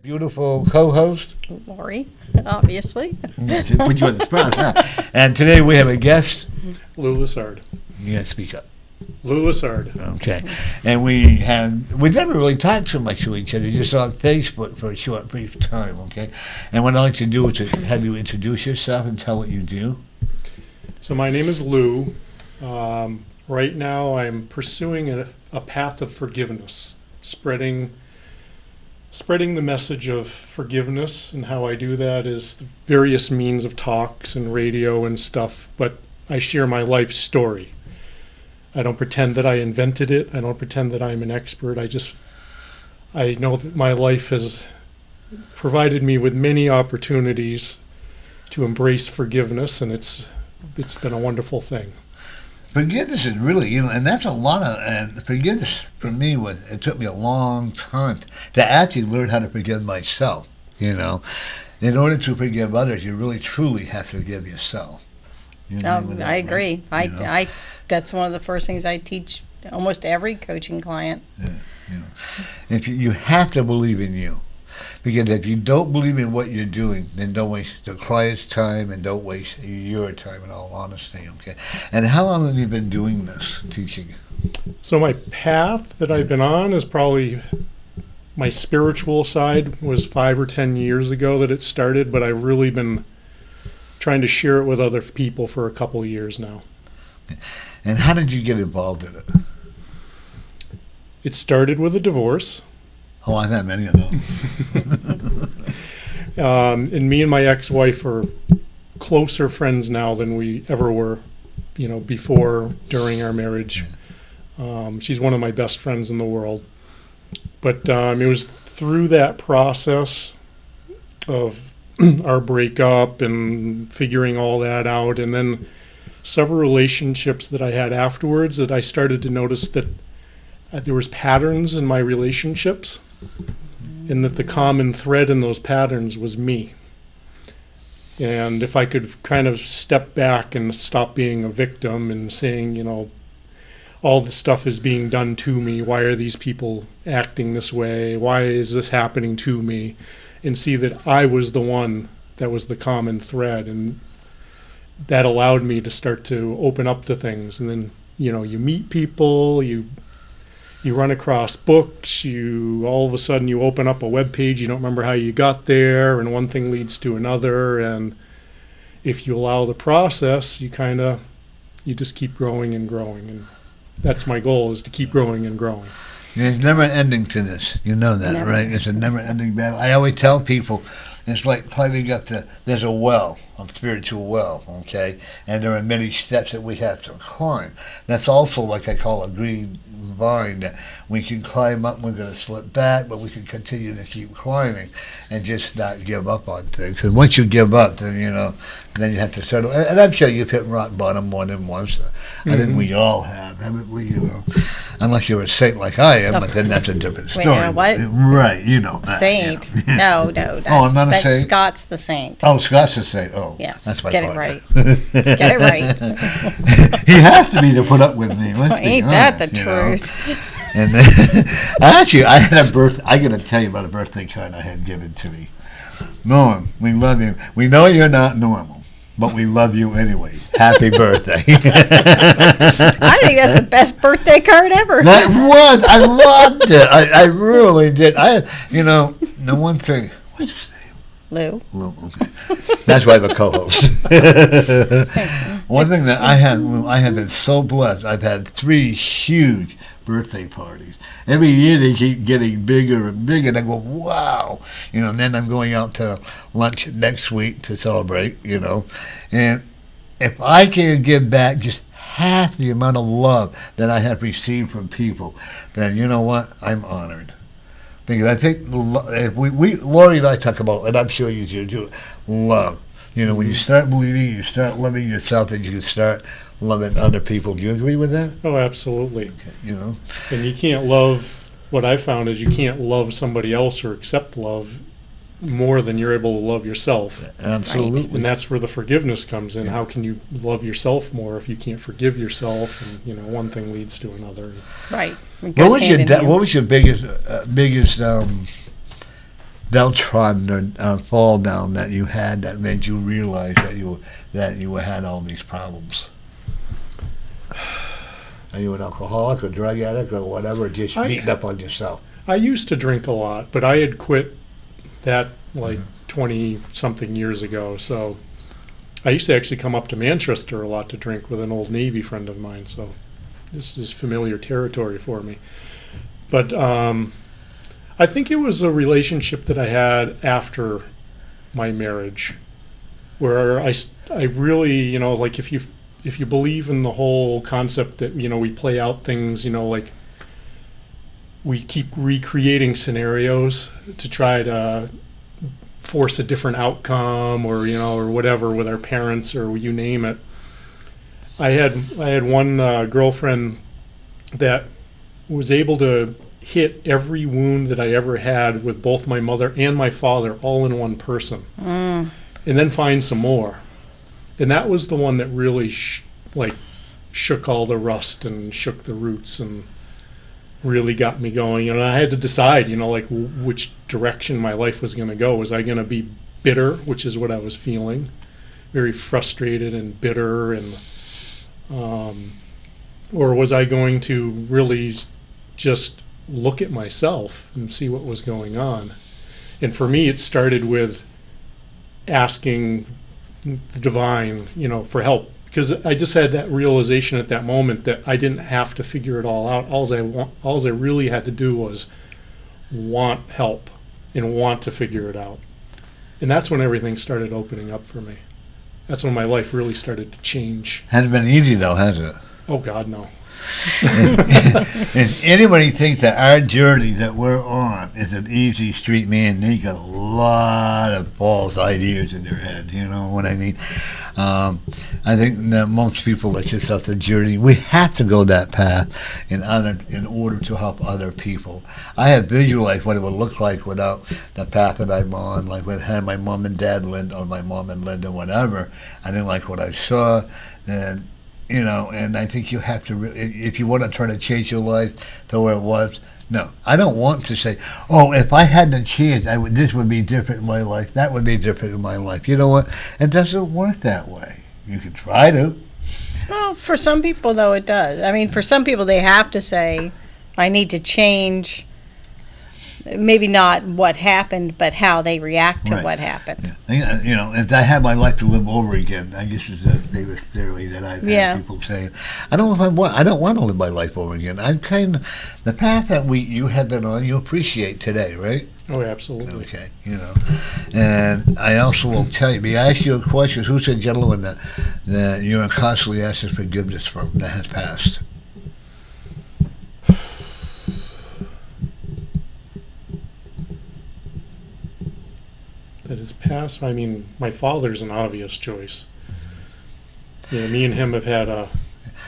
beautiful co-host. Lori, obviously. Put you on the spot, huh? And today we have a guest. Louis Lessard. You gotta speak up. Louis Lessard. Okay. And we've never really talked so much to each other, just on Facebook for a short, brief time, okay? And what I'd like to do is to have you introduce yourself and tell what you do. So my name is Lou. Right now I'm pursuing a path of forgiveness, spreading the message of forgiveness, and how I do that is various means of talks and radio and stuff, but I share my life story. I don't pretend that I invented it. I don't pretend that I'm an expert. I know that my life has provided me with many opportunities to embrace forgiveness, and it's been a wonderful thing. Forgiveness is really, and that's a lot of, and forgiveness for me, it took me a long time to actually learn how to forgive myself, In order to forgive others, you really, truly have to forgive yourself. I agree. I that's one of the first things I teach almost every coaching client. Yeah, If you have to believe in you. Because if you don't believe in what you're doing, then don't waste the client's time and don't waste your time, in all honesty, okay? And how long have you been doing this, teaching? So my path that I've been on is probably, my spiritual side was 5 or 10 years ago that it started, but I've really been trying to share it with other people for a couple of years now. And how did you get involved in it? It started with a divorce. Oh, I've had many of those. And me and my ex-wife are closer friends now than we ever were, before, during our marriage. She's one of my best friends in the world. But it was through that process of our breakup and figuring all that out, and then several relationships that I had afterwards, that I started to notice that there was patterns in my relationships, and that the common thread in those patterns was me. And if I could kind of step back and stop being a victim and saying, all this stuff is being done to me, why are these people acting this way, why is this happening to me, and see that I was the one that was the common thread, and that allowed me to start to open up to things. And then, you meet people, you run across books, all of a sudden you open up a web page, you don't remember how you got there, and one thing leads to another, and if you allow the process, you just keep growing and growing, and that's my goal, is to keep growing and growing. There's never ending to this. You know that, Never. right? It's a never-ending battle. I always tell people, it's like climbing up there's a well, a spiritual well, okay? And there are many steps that we have to climb. That's also, like I call, a green vine, that we can climb up, we're going to slip back, but we can continue to keep climbing and just not give up on things. Because once you give up, then, then you have to settle. And I'm sure you've hit rock bottom more than once. Mm-hmm. I think we all have, haven't we? Unless you're a saint like I am, but then that's a different story. Wait, what? Right, that, Saint. Yeah. No, I'm not a that's saint? Scott's the saint. Oh, Scott's the saint. Oh, Yes, that's my get it fault. right. Get it right. He has to be to put up with me. Let's be Ain't that the honest, truth? And then, actually, I had I got to tell you about a birthday card I had given to me. Norm, we love you. We know you're not normal, but we love you anyway. Happy birthday. I think that's the best birthday card ever. That was. I loved it. I really did. The one thing. What's his name? Lou. Lou, okay. That's why I'm a co-host. One thing that I have been so blessed. I've had 3 huge birthday parties. Every year they keep getting bigger and bigger, and I go, wow. And then I'm going out to lunch next week to celebrate, And if I can give back just half the amount of love that I have received from people, then you know what? I'm honored. Because I think if we Lori and I talk about, and I'm sure you do too, love. When you start believing, you start loving yourself, and you can start loving other people. Do you agree with that? Oh, absolutely. Okay, And you can't love, what I found is you can't love somebody else or accept love more than you're able to love yourself. Absolutely. And that's where the forgiveness comes in. How can you love yourself more if you can't forgive yourself? And one thing leads to another. Right. What was your biggest downtrodden fall down that you had that made you realize that you had all these problems? Are you an alcoholic or drug addict or whatever, just beating up on yourself? I used to drink a lot, but I had quit that like 20-something years ago. So I used to actually come up to Manchester a lot to drink with an old Navy friend of mine. So this is familiar territory for me. But I think it was a relationship that I had after my marriage where I really, you know, like if you believe in the whole concept that, you know, we play out things, you know, like we keep recreating scenarios to try to force a different outcome or, you know, or whatever with our parents or you name it. I had one girlfriend that was able to hit every wound that I ever had with both my mother and my father all in one person. And then find some more. And that was the one that really shook all the rust and shook the roots and really got me going. And I had to decide, you know, like which direction my life was going to go. Was I going to be bitter, which is what I was feeling, very frustrated and bitter, and or was I going to really just look at myself and see what was going on? And for me, it started with asking the divine, you know, for help, because I just had that realization at that moment that I didn't have to figure it all out. All I really had to do was want help and want to figure it out. And that's when everything started opening up for me. That's when my life really started to change. Hasn't been easy though, has it? Oh God, no. If anybody thinks that our journey that we're on is an easy street, man, they got a lot of false ideas in their head. You know what I mean? I think that most people like yourself, the journey, we have to go that path in order to help other people. I had visualized what it would look like without the path that I'm on, like when had my mom and dad lived, or my mom and lived, or whatever. I didn't like what I saw, and you know, and I think you have to, if you want to try to change your life to where it was, no. I don't want to say, oh, if I had the chance, this would be different in my life, that would be different in my life. You know what? It doesn't work that way. You can try to. Well, for some people, though, it does. I mean, for some people, they have to say, I need to change, maybe not what happened, but how they react to what happened. Yeah. You know, if I had my life to live over again, I guess is the biggest theory that I've had people saying. I don't want to live my life over again. I'm kind of the path that you have been on. You appreciate today, right? Oh, absolutely. Okay, you know, and I also will tell you. May I ask you a question? Who's the gentleman that you're constantly asking forgiveness from that has passed? That has passed. I mean, my father's an obvious choice. Yeah, me and him have had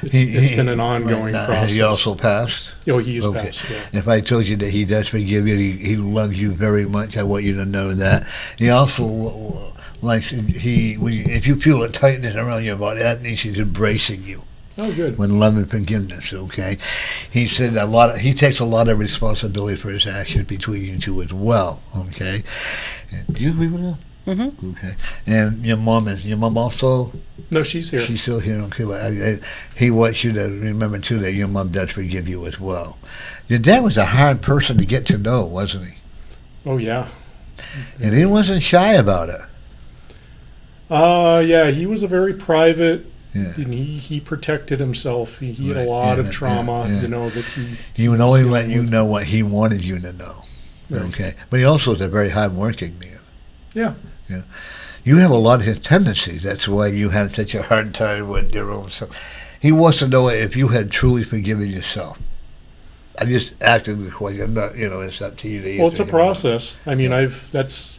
it's been an ongoing process. He also passed? Oh, he is passed, yeah. If I told you that he does forgive you, he loves you very much, I want you to know that. He also likes, if you feel a tightness around your body, that means he's embracing you. Oh, good. When love and forgiveness, okay? He said he takes a lot of responsibility for his actions between you two as well, okay? Do you agree with that? Mm-hmm. Okay. And your mom also? No, she's here. She's still here, okay. But he wants you to remember, too, that your mom does forgive you as well. Your dad was a hard person to get to know, wasn't he? Oh, yeah. And he wasn't shy about it. Yeah, he was a very private... Yeah. And he protected himself. He had a lot of trauma, you know, that he would only let you know what he wanted you to know. Right. Okay. But he also was a very hard-working man. Yeah. Yeah. You have a lot of his tendencies. That's why you have such a hard time with your own self. He wants to know if you had truly forgiven yourself. I just acted before you. I'm not, you know, it's up to you to answer. Well, it's a process. I mean, that's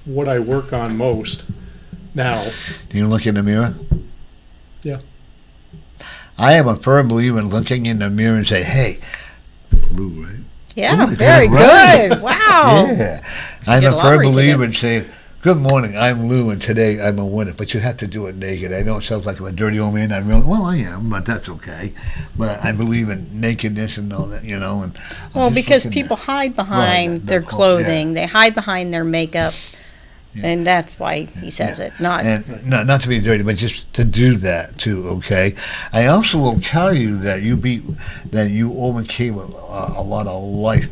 what I work on most now. Do you look in the mirror? Yeah. I am a firm believer in looking in the mirror and say, hey, Lou, right? Yeah, Ooh, very right. good. Wow. Yeah. I'm a firm believer in saying, Good morning, I'm Lou, and today I'm a winner. But you have to do it naked. I know it sounds like I'm a dirty old man. I am, but that's okay. But I believe in nakedness and all that, And I'm Well, just because looking people hide behind Right, their their clothes, clothing. They hide behind their makeup. Yeah. And that's why he says it. Not And not to be dirty, but just to do that too. Okay. I also will tell you that you overcame a lot of life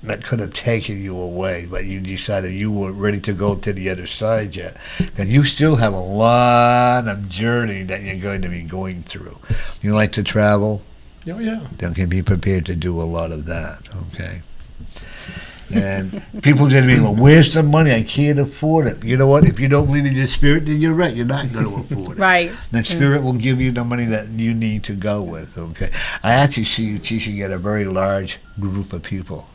that could have taken you away, but you decided you weren't ready to go to the other side yet. And you still have a lot of journey that you're going to be going through. You like to travel? Oh, yeah. Then can be prepared to do a lot of that. Okay. And people are going to be, well, where's the money? I can't afford it. You know what? If you don't believe in your spirit, then you're right. You're not going to afford it. right. The spirit will give you the money that you need to go with, okay? I actually see you teaching at a very large group of people.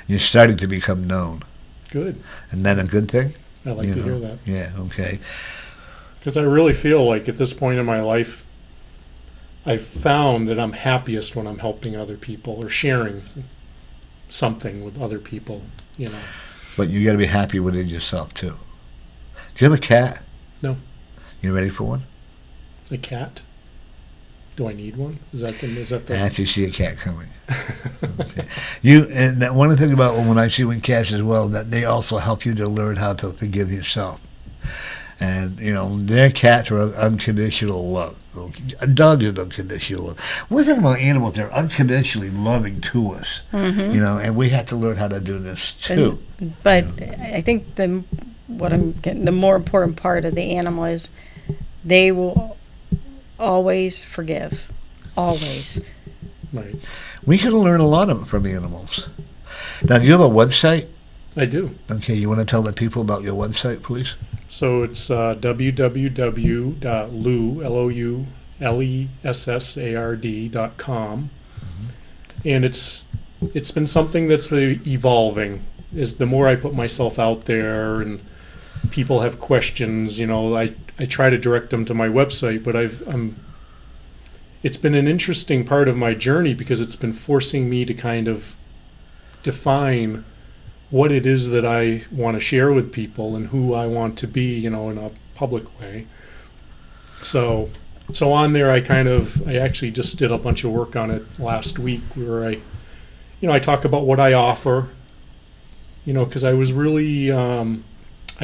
You're starting to become known. Good. Isn't that a good thing? I like to hear that. Yeah, okay. Because I really feel like at this point in my life, I've found that I'm happiest when I'm helping other people or sharing something with other people, But you got to be happy within yourself, too. Do you have a cat? No. You ready for one? A cat? Do I need one? Is that the... I actually see a cat coming. Okay. And one of the things about when I see with cats as well, that they also help you to learn how to forgive yourself. And, their cats are unconditional love. A dog is unconditional love. One thing about animals, they're unconditionally loving to us. Mm-hmm. And we have to learn how to do this, too. But I think the more important part of the animal is they will always forgive. Always. Right. We can learn a lot from animals. Now, do you have a website? I do. Okay, you want to tell the people about your website, please? So it's www.LouLessard.com. And it's been something that's really evolving. Is the more I put myself out there and people have questions, I try to direct them to my website, but it's been an interesting part of my journey because it's been forcing me to kind of define what it is that I want to share with people and who I want to be, in a public way. So on there, I actually just did a bunch of work on it last week where I talk about what I offer, because I was really, I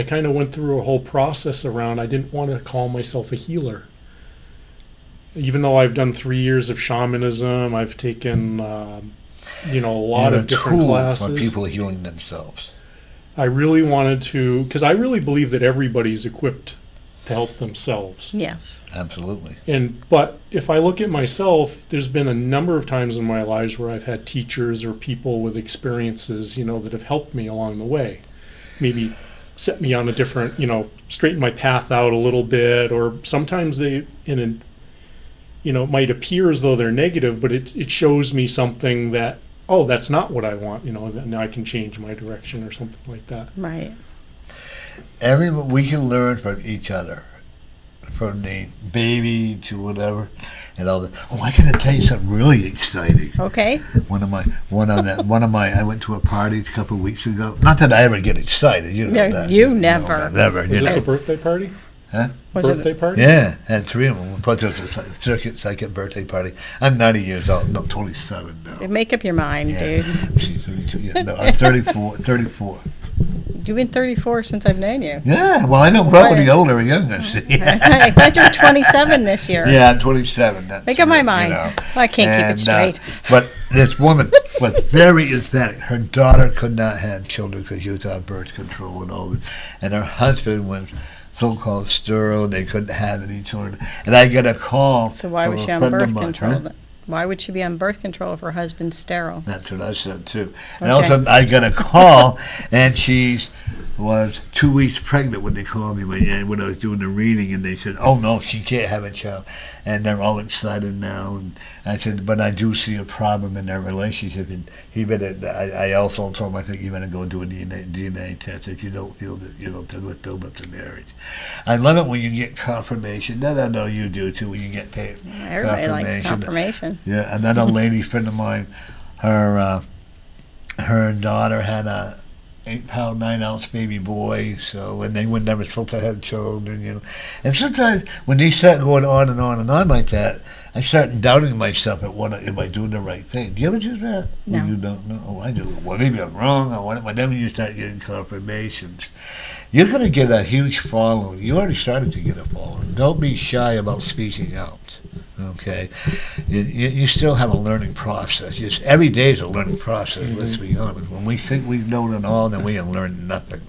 kind of went through a whole process around, I didn't want to call myself a healer. Even though I've done 3 years of shamanism, I've taken, a lot of different classes. For people healing themselves. I really wanted to, because I really believe that everybody's equipped to help themselves. Yes. Absolutely. But if I look at myself, there's been a number of times in my lives where I've had teachers or people with experiences, that have helped me along the way. Maybe set me on a different, straighten my path out a little bit, or sometimes they, it might appear as though they're negative, but it shows me something that, that's not what I want, now I can change my direction or something like that. Right. We can learn from each other, from the baby to whatever, and all that. Oh, I got to tell you something really exciting. Okay. I went to a party a couple of weeks ago. Not that I ever get excited, No, that. you never. Never. Was this a birthday party? Huh? Birthday party? Yeah, had 3 of them. Plus, it was a second birthday party. I'm 90 years old. No, 27 now. Make up your mind, dude. She's 32. Yeah, no, I'm 34. You've been 34 since I've known you. Yeah, well, I know probably older or younger. See? I thought you were 27 this year. Yeah, I'm 27. Make up my mind. I can't keep it straight. But this woman was very emphatic. Her daughter could not have children because she was on birth control and all this. And her husband was so-called sterile. They couldn't have any children. And I got a call. So why was she on birth control? Why would she be on birth control if her husband's sterile? That's what I said, too. And also, I got a call, and she was 2 weeks pregnant when they called me when I was doing the reading, and they said, oh, no, she can't have a child. And they're all excited now. And I said, but I do see a problem in their relationship. And I also told him, I think you better go and do a DNA test if you don't feel that, to build up the marriage. I love it when you get confirmation. No, you do, too, when you get paid. Everybody likes confirmation. Yeah, another lady friend of mine, her daughter had 8-pound, 9-ounce baby boy. So, and they were never supposed to have children, you know. And sometimes when they start going on and on and on like that, I start doubting myself at what am I doing the right thing. Do you ever do that? No. You don't know. Oh, I do. Well, maybe I'm wrong. But then when you start getting confirmations, you're going to get a huge following. You already started to get a following. Don't be shy about speaking out. Okay, you still have a learning process. Just every day is a learning process. Let's be honest. When we think we've known it all, then we have learned nothing.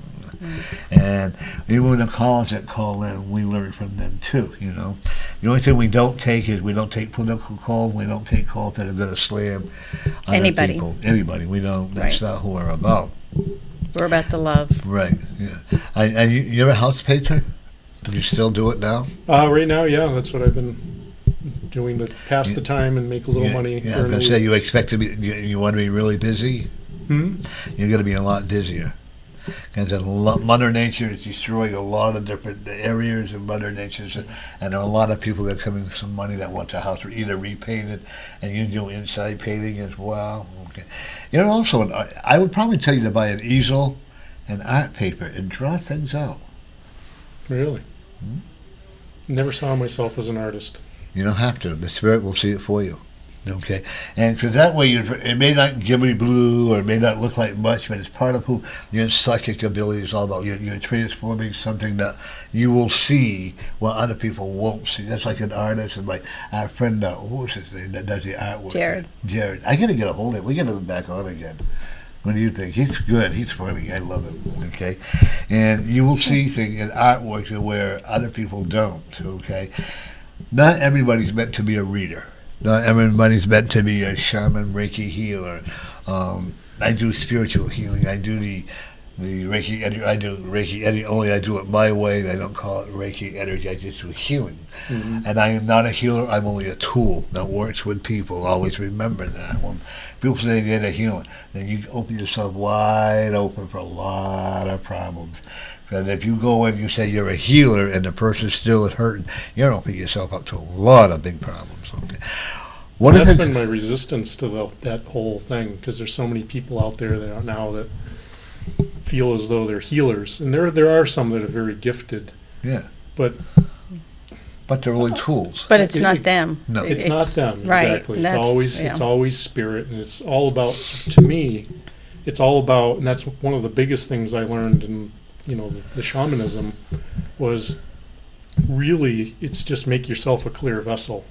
And even the callers that call in, we learn from them too. You know, the only thing we don't take is we don't take political calls. We don't take calls that are going to slam other Anybody. people. Anybody. We don't. That's not who we're about. We're about the love. Right. Yeah. And you're a house painter. Do you still do it now? Right now, yeah, that's what I've been doing to pass the time and make a little money. Yeah, I was going to say, you expect to be, you want to be really busy? Hmm? You're going to be a lot busier. Because Mother Nature has destroyed a lot of different areas of Mother Nature, and a lot of people that come in with some money that want their house either repainted, and you do inside painting as well. Okay. You know, also, I would probably tell you to buy an easel and art paper and draw things out. Really? Never saw myself as an artist. You don't have to. The Spirit will see it for you. Okay? And because that way, it may not give me blue or it may not look like much, but it's part of who your psychic ability is all about. You're transforming something that you will see what other people won't see. That's like an artist, and like our friend, what was his name, that does the artwork? Jared. I got to get a hold of him. We got to get him back on again. What do you think? He's good. He's funny. I love him. Okay? And you will see things in artwork where other people don't. Okay? Not everybody's meant to be a reader. Not everybody's meant to be a shaman, Reiki healer. I do spiritual healing. I do the Reiki. I do Reiki. Only I do it my way. I don't call it Reiki energy. I just do healing. Mm-hmm. And I am not a healer. I'm only a tool that works with people. Always remember that. When people say they're a healer, then you open yourself wide open for a lot of problems. And if you go in and you say you're a healer and the person still is hurting, you're opening yourself up to a lot of big problems. Okay. That's been my resistance to that whole thing, because there's so many people out there that feel as though they're healers, and there are some that are very gifted. Yeah. But they're only tools. But it's not them. No, it's not them. Right. Exactly. It's always spirit, and it's all about. To me, it's all about, and that's one of the biggest things I learned in the shamanism was really it's just make yourself a clear vessel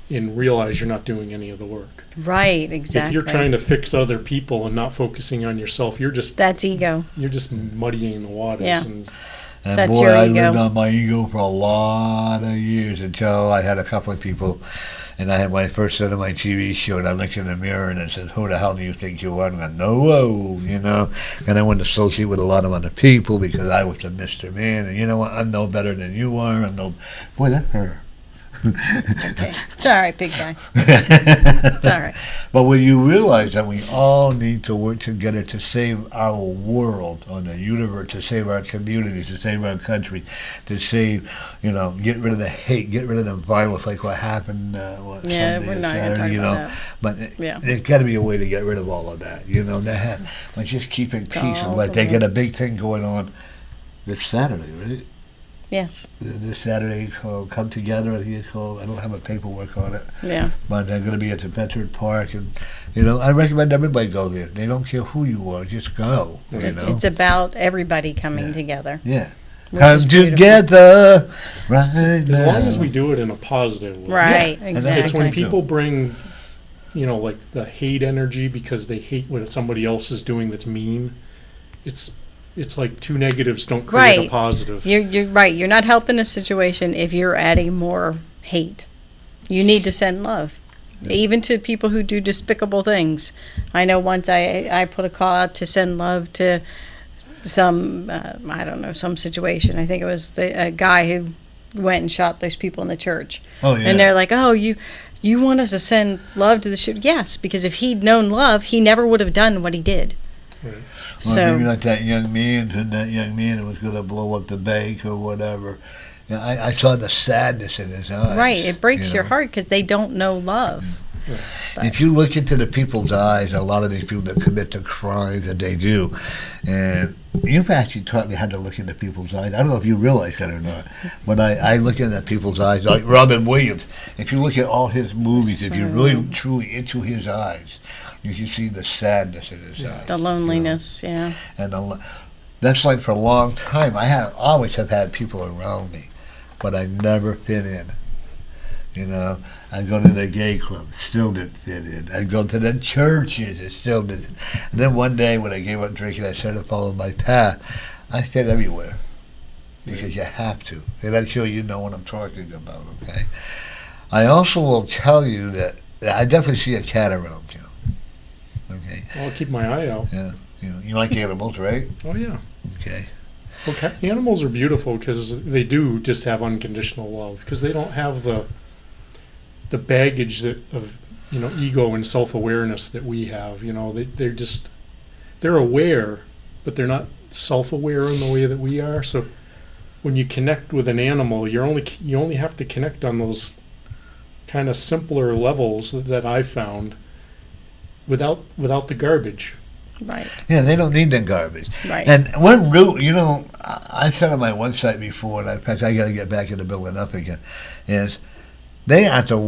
and realize you're not doing any of the work. Right, exactly. If you're trying to fix other people and not focusing on yourself, that's ego. You're just muddying the waters. Yeah. And That's boy, your I ego. lived on my ego for a lot of years until I had a couple of people, and I had my first set of my TV show, and I looked in the mirror and I said, "Who the hell do you think you are?" And I no, and I wouldn't associate with a lot of other people because I was a Mr. Man, and you know what? I'm no better than you are. Boy, that hurt. Okay. It's all right, big guy. It's all right. But when you realize that we all need to work together to save our world, or the universe, to save our communities, to save our country, to save, get rid of the hate, get rid of the violence, like what happened Sunday we're and not Saturday, going to talk about that. But there's got to be a way to get rid of all of that, like just keeping peace, and like they get a big thing going on this Saturday, right? Yes. This Saturday called Come Together, I think it's called. I don't have a paperwork on it. Yeah. But they're going to be at the Bedford Park, and I recommend everybody go there. They don't care who you are, just go. It's about everybody coming together. Yeah. Come together, right? As long as we do it in a positive way. Right. Yeah. Exactly. It's when people bring, like the hate energy because they hate what somebody else is doing that's mean. It's like two negatives don't create a positive. You're right. You're not helping the situation if you're adding more hate. You need to send love, even to people who do despicable things. I know once I put a call out to send love to some, some situation. I think it was a guy who went and shot those people in the church. Oh, yeah. And they're like, oh, you want us to send love to the shooter? Yes, because if he'd known love, he never would have done what he did. Right. Well, maybe like that young man that was going to blow up the bank or whatever. I saw the sadness in his eyes. Right, it breaks your heart because they don't know love. If you look into the people's eyes, a lot of these people that commit the crimes that they do, and you've actually taught me how to look into people's eyes. I don't know if you realize that or not, but I look into people's eyes, like Robin Williams. If you look at all his movies, if you're really truly into his eyes, you can see the sadness in his eyes. The loneliness, yeah. And that's like for a long time. I always have had people around me, but I never fit in. I'd go to the gay club, still didn't fit in. I'd go to the churches, it still didn't. And then one day when I gave up drinking, I started following my path. I fit everywhere because you have to. And I'm sure you know what I'm talking about, okay? I also will tell you that I definitely see a cat around you. Okay. I'll keep my eye out. Yeah. You like animals, right? Oh, yeah. Okay. Well, animals are beautiful because they do just have unconditional love, because they don't have the baggage of ego and self-awareness that we have. They're aware, but they're not self-aware in the way that we are. So when you connect with an animal, you only have to connect on those kind of simpler levels that I found without the garbage. Right. Yeah, they don't need that garbage. Right. And one root, I said on my website before, and I got to get back into building up again, is they have to,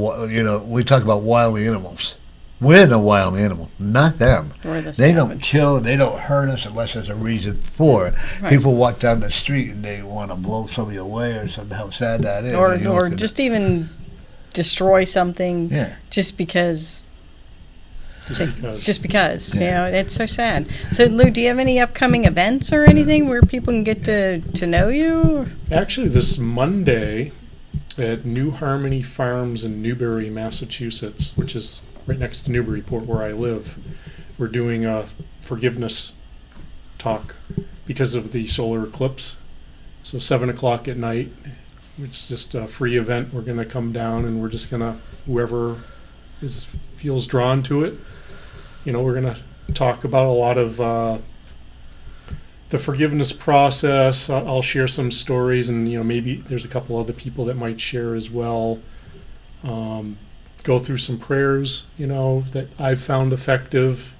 we talk about wild animals. We're the wild animal, not them. They don't kill, they don't hurt us unless there's a reason for it. Right. People walk down the street and they want to blow somebody away or something, how sad that is. Or just even destroy something just because. Just because, it's so sad. So, Lou, do you have any upcoming events or anything where people can get to know you? Actually, this Monday at New Harmony Farms in Newbury, Massachusetts, which is right next to Newburyport where I live, we're doing a forgiveness talk because of the solar eclipse. So 7 o'clock at night, it's just a free event. We're going to come down and we're just going to, whoever feels drawn to it, we're going to talk about a lot of the forgiveness process. I'll share some stories, and maybe there's a couple other people that might share as well. Go through some prayers, that I've found effective,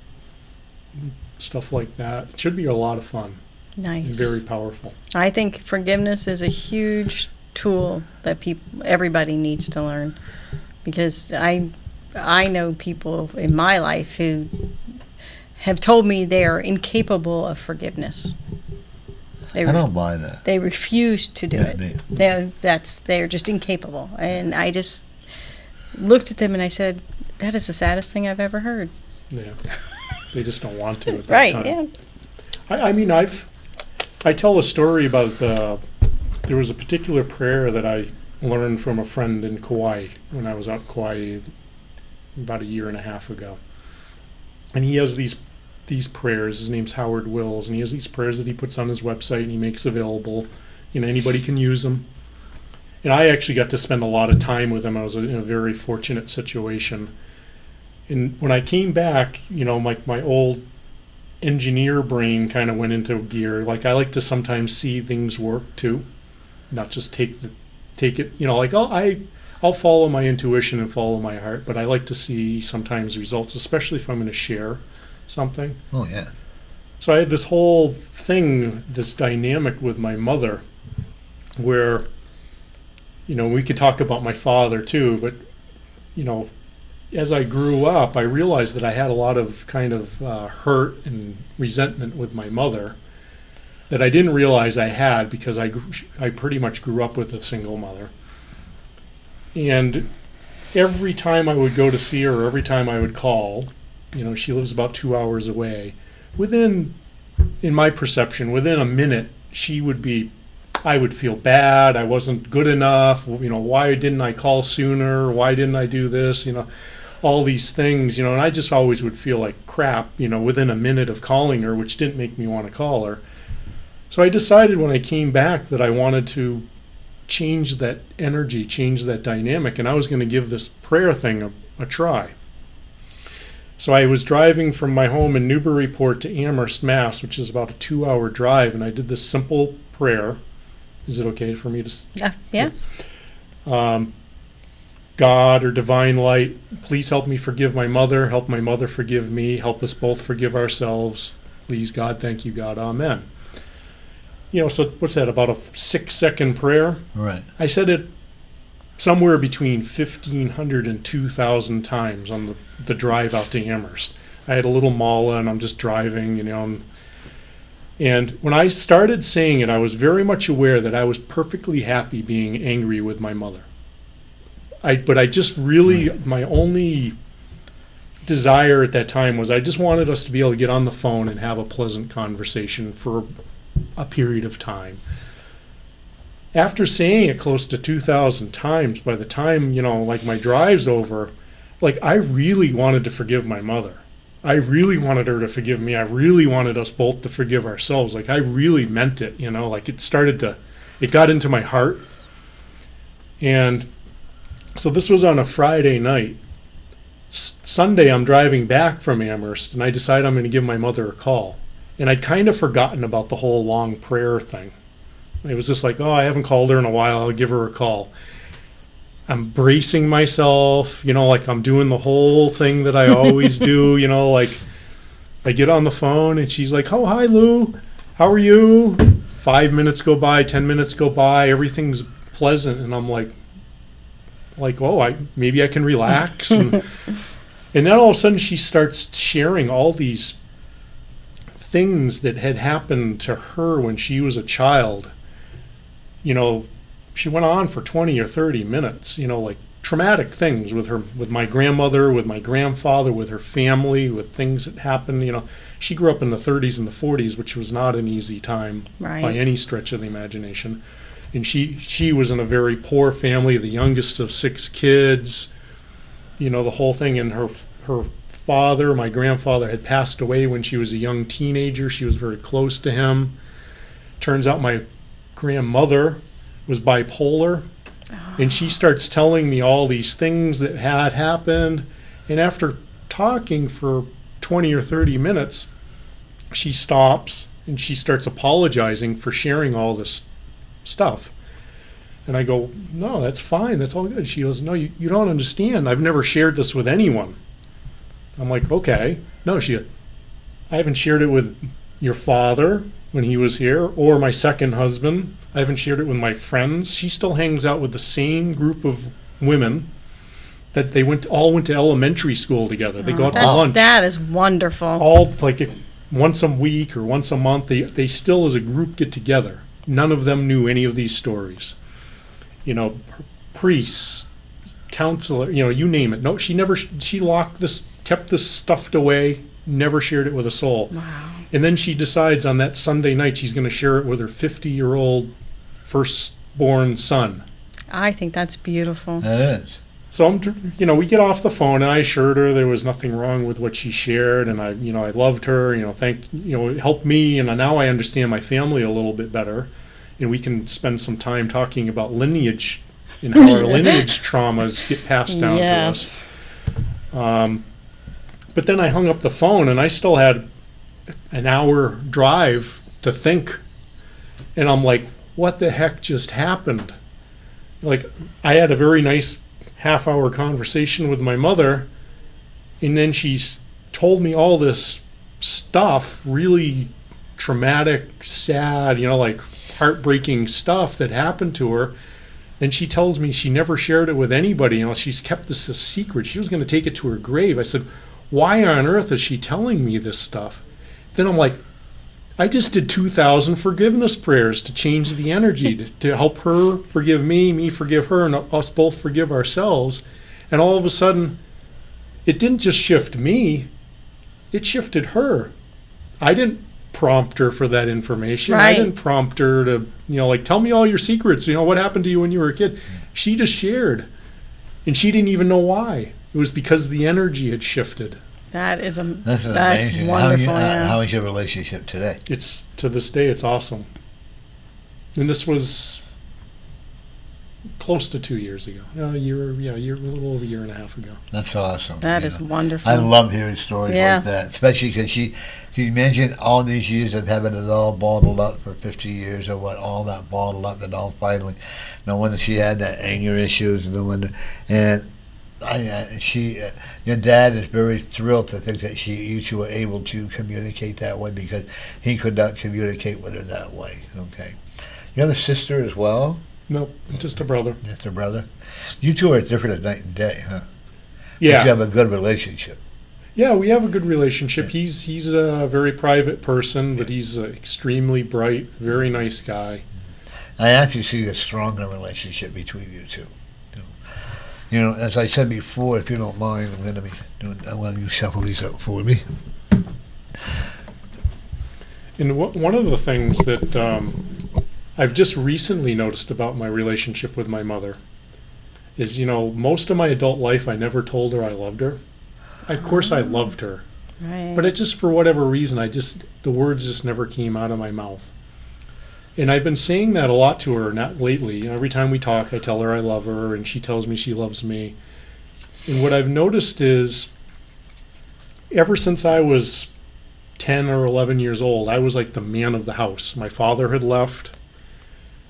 stuff like that. It should be a lot of fun. Nice. And very powerful. I think forgiveness is a huge tool that everybody needs to learn, because I know people in my life who have told me they are incapable of forgiveness. I don't buy that. They refuse to do it. They're just incapable. And I just looked at them and I said, that is the saddest thing I've ever heard. Yeah. They just don't want to at that right, time. Yeah. I tell a story about there was a particular prayer that I learned from a friend in Kauai when I was out Kauai about 1.5 years ago. And he has these prayers. His name's Howard Wills, and he has these prayers that he puts on his website and he makes available. Anybody can use them. And I actually got to spend a lot of time with him. I was in a very fortunate situation. And when I came back, my old engineer brain kind of went into gear. Like, I like to sometimes see things work too, not just take it. I'll follow my intuition and follow my heart, but I like to see sometimes results, especially if I'm going to share something. Oh, yeah. So I had this whole thing, this dynamic with my mother, where, we could talk about my father too, but, as I grew up, I realized that I had a lot of kind of hurt and resentment with my mother that I didn't realize I had, because I pretty much grew up with a single mother. And every time I would go to see her, or every time I would call, she lives about 2 hours away, in my perception, within a minute, I would feel bad, I wasn't good enough, why didn't I call sooner, why didn't I do this, all these things, and I just always would feel like crap, within a minute of calling her, which didn't make me want to call her. So I decided when I came back that I wanted to change that energy, change that dynamic, and I was going to give this prayer thing a try. So I was driving from my home in Newburyport to Amherst, Mass., which is about a 2-hour drive, and I did this simple prayer. Is it okay for me to? Yes. God or divine light, please help me forgive my mother, help my mother forgive me, help us both forgive ourselves. Please, God, thank you, God, amen. So what's that, about a 6-second prayer? Right. I said it somewhere between 1,500 and 2,000 times on the drive out to Amherst. I had a little mala, and I'm just driving, and when I started saying it, I was very much aware that I was perfectly happy being angry with my mother. But I just really, my only desire at that time was I just wanted us to be able to get on the phone and have a pleasant conversation for a period of time. After saying it close to 2,000 times, by the time, like my drive's over, like I really wanted to forgive my mother. I really wanted her to forgive me. I really wanted us both to forgive ourselves. Like I really meant it, like it got into my heart. And so this was on a Friday night. Sunday, I'm driving back from Amherst, and I decide I'm going to give my mother a call. And I'd kind of forgotten about the whole long prayer thing. It was just like, I haven't called her in a while. I'll give her a call. I'm bracing myself, like I'm doing the whole thing that I always do, like I get on the phone, and she's like, hi, Lou. How are you? 5 minutes go by, 10 minutes go by. Everything's pleasant. And I'm like, maybe I can relax. And then all of a sudden she starts sharing all these things that had happened to her when she was a child. She went on for 20 or 30 minutes, like traumatic things with my grandmother, with my grandfather, with her family, with things that happened. She grew up in the 30s and the 40s, which was not an easy time by any stretch of the imagination. And she was in a very poor family, the youngest of 6 kids, the whole thing. And her father, my grandfather, had passed away when she was a young teenager. She was very close to him. Turns out my grandmother was bipolar. And she starts telling me all these things that had happened. And after talking for 20 or 30 minutes, she stops and she starts apologizing for sharing all this stuff. And I go, no, that's fine. That's all good. She goes, no, you don't understand. I've never shared this with anyone. I'm like, okay. No, I haven't shared it with your father when he was here, or my second husband. I haven't shared it with my friends. She still hangs out with the same group of women that they all went to elementary school together. They go out to lunch. That is wonderful. All like once a week or once a month. They still as a group get together. None of them knew any of these stories. Priests, counselor, you name it. No, she kept this stuffed away, never shared it with a soul. Wow. And then she decides on that Sunday night she's going to share it with her 50-year-old firstborn son. I think that's beautiful. That is. So we get off the phone, and I assured her there was nothing wrong with what she shared, and I loved her. It helped me, and now I understand my family a little bit better, and we can spend some time talking about lineage and how our lineage traumas get passed down to us. But then I hung up the phone, and I still had an hour drive to think, and I'm like, what the heck just happened? Like, I had a very nice half-hour conversation with my mother, and then she's told me all this stuff, really traumatic, sad, like heartbreaking stuff that happened to her. And she tells me she never shared it with anybody. She's kept this a secret. She was going to take it to her grave. I said, why on earth is she telling me this stuff? Then I'm like, I just did 2,000 forgiveness prayers to change the energy, to help her forgive me forgive her, and us both forgive ourselves. And all of a sudden, it didn't just shift me, it shifted her. I didn't prompt her for that information. Right. I didn't prompt her to, tell me all your secrets. What happened to you when you were a kid? She just shared. And she didn't even know why. It was because the energy had shifted. That's amazing. wonderful. How is your relationship today? It's, to this day, it's awesome. And this was close to 2 years ago. A little over a year and a half ago. That's awesome. That is wonderful. I love hearing stories Yeah. like that, especially because she mentioned all these years of having it all bottled up for 50 years or what, all that bottled up, and all finally, no wonder she had that anger issues, no wonder, and your dad is very thrilled to think that you two were able to communicate that way because he could not communicate with her that way. Okay, you have a sister as well. Nope, just a brother. Just a brother. You two are different as night and day, huh? Yeah. But you have a good relationship. Yeah, we have a good relationship. He's a very private person, but he's an extremely bright, very nice guy. I actually see a stronger relationship between you two. You know, as I said before, if you don't mind, I want you to shuffle these up for me. And one of the things that I've just recently noticed about my relationship with my mother is, most of my adult life I never told her I loved her. Of course I loved her. Right. But it just, for whatever reason, the words just never came out of my mouth. And I've been saying that a lot to her, not lately. Every time we talk, I tell her I love her, and she tells me she loves me. And what I've noticed is, ever since I was 10 or 11 years old, I was like the man of the house. My father had left.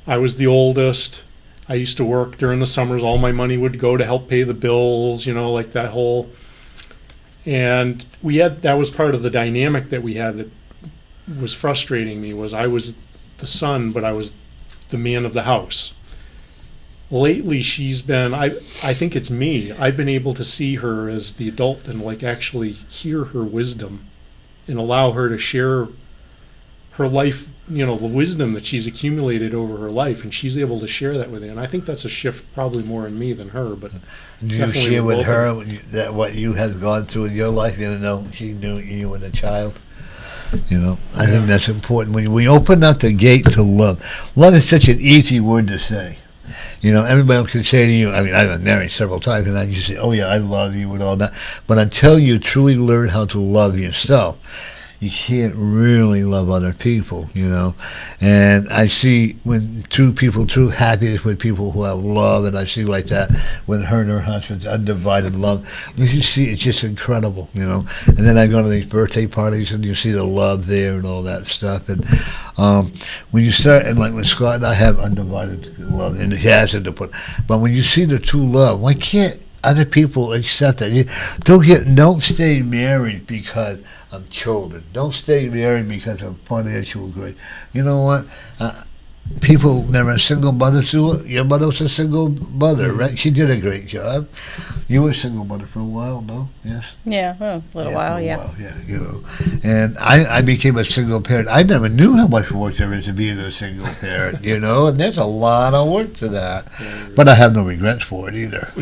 I was the oldest. I used to work during the summers. All my money would go to help pay the bills, like that whole... And that was part of the dynamic that we had that was frustrating me, was I was the son, but I was the man of the house. Lately, she's been, I think it's me, I've been able to see her as the adult and actually hear her wisdom and allow her to share her life, the wisdom that she's accumulated over her life, and she's able to share that with you. And I think that's a shift probably more in me than her, but do you share with her that what you have gone through in your life, even though she knew you as a child? I think that's important. When we open up the gate to love, love is such an easy word to say. Everybody can say to you, I've been married several times, and I just say, oh yeah, I love you and all that. But until you truly learn how to love yourself, you can't really love other people, And I see when true happiness with people who have love, and I see like that with her and her husband's undivided love. You see, it's just incredible, And then I go to these birthday parties, and you see the love there and all that stuff. And when you start, and like with Scott and I have undivided love, and he has it to put. But when you see the true love, why can't other people accept that? Don't stay married because of children. Don't stay married because of financial grace. You know what? People never a single mother. Your mother was a single mother, right? She did a great job. You were a single mother for a while, no? Yes? Yeah, a little while, yeah. And I became a single parent. I never knew how much work there is to being a single parent, and there's a lot of work to that. But I have no regrets for it either.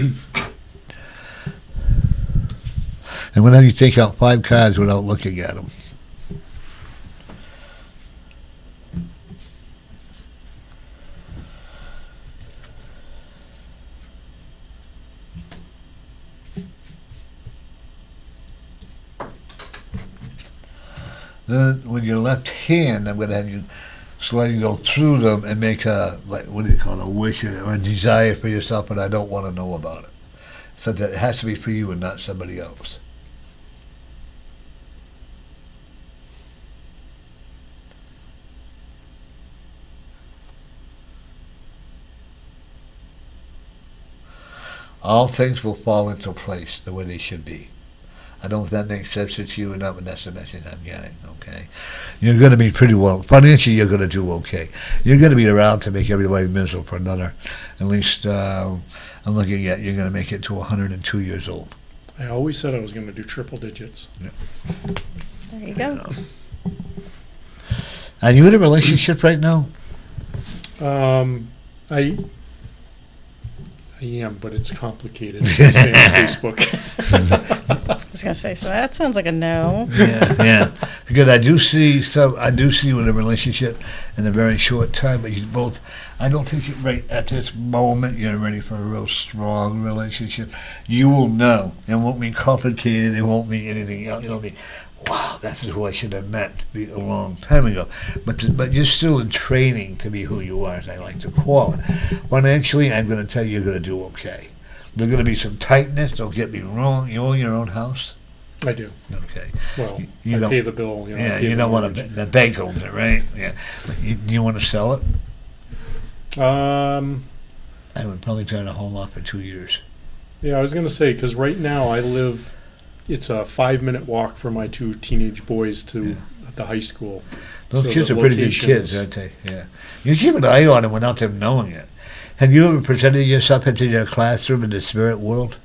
And whenever you take out 5 cards without looking at them. Then, with your left hand, I'm going to have you slowly go through them and make a wish or a desire for yourself, but I don't want to know about it. So that it has to be for you and not somebody else. All things will fall into place the way they should be. I don't know if that makes sense to you or not, but that's the message I'm getting, okay? You're going to be pretty well. Financially, you're going to do okay. You're going to be around to make everybody miserable for another. At least I'm looking at you're going to make it to 102 years old. I always said I was going to do triple digits. Yeah. There you go. Are you in a relationship right now? I am, but it's complicated. As I say on Facebook. I was going to say, so that sounds like a no. Yeah. Because I do see you in a relationship in a very short time, but you both, I don't think you're right at this moment you're ready for a real strong relationship. You will know. It won't be complicated. It won't be anything else. wow, that's who I should have met a long time ago. But you're still in training to be who you are, as I like to call it. Financially, I'm going to tell you, you're going to do okay. There's going to be some tightness. Don't get me wrong. You own your own house? I do. Okay. Well, You I don't- pay the bill. You know, I Yeah, pay you the don't want mortgage. to. The bank owns it, right? Yeah. You want to sell it? I would probably try to hold off for 2 years. Yeah, I was gonna say, because right now I live, it's a 5-minute walk for my 2 teenage boys to the high school. Those So kids the are pretty good location kids, is- aren't they? Yeah. You keep an eye on them without them knowing it. Have you ever presented yourself into your classroom in the spirit world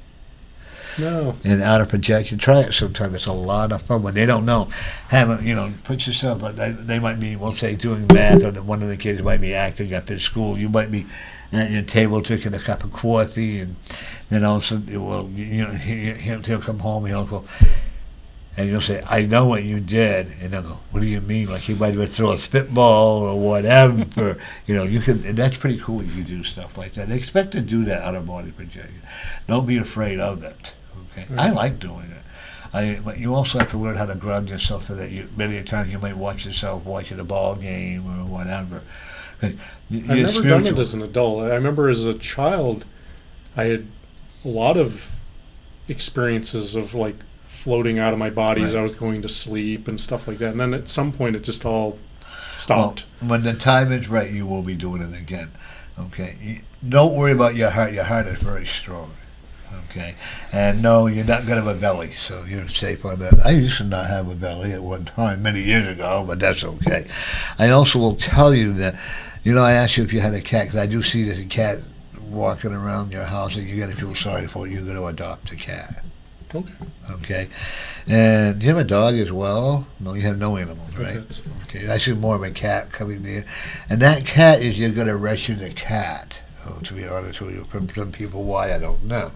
No, and out of projection? Try it sometime. It's a lot of fun when they don't know. Put yourself. They might be, we'll say, doing math, or one of the kids might be acting up at school. You might be at your table drinking a cup of coffee, and then also, he'll come home. He'll go. And you'll say, I know what you did. And they'll go, what do you mean? Like you might have throw a spitball or whatever. You can, and that's pretty cool when you do stuff like that. Expect to do that out of body projection. Don't be afraid of it. Okay? Right. I like doing it. But you also have to learn how to ground yourself so that many times you might watch yourself watching a ball game or whatever. I've never done it as an adult. I remember as a child, I had a lot of experiences of like floating out of my body as Right. I was going to sleep and stuff like that. And then at some point, it just all stopped. Well, when the time is right, you will be doing it again. Okay? Don't worry about your heart. Your heart is very strong. Okay? And no, you're not going to have a belly, so you're safe on that. I used to not have a belly at one time, many years ago, but that's okay. I also will tell you that, I asked you if you had a cat, because I do see there's a cat walking around your house, and you're going to feel sorry for it. You're going to adopt a cat. Okay. Okay? And do you have a dog as well? No, you have no animals, right? Pets. Okay, I see more of a cat coming there. And that cat is, you're going to rescue the cat. Oh, to be honest with you, from some people, why, I don't know.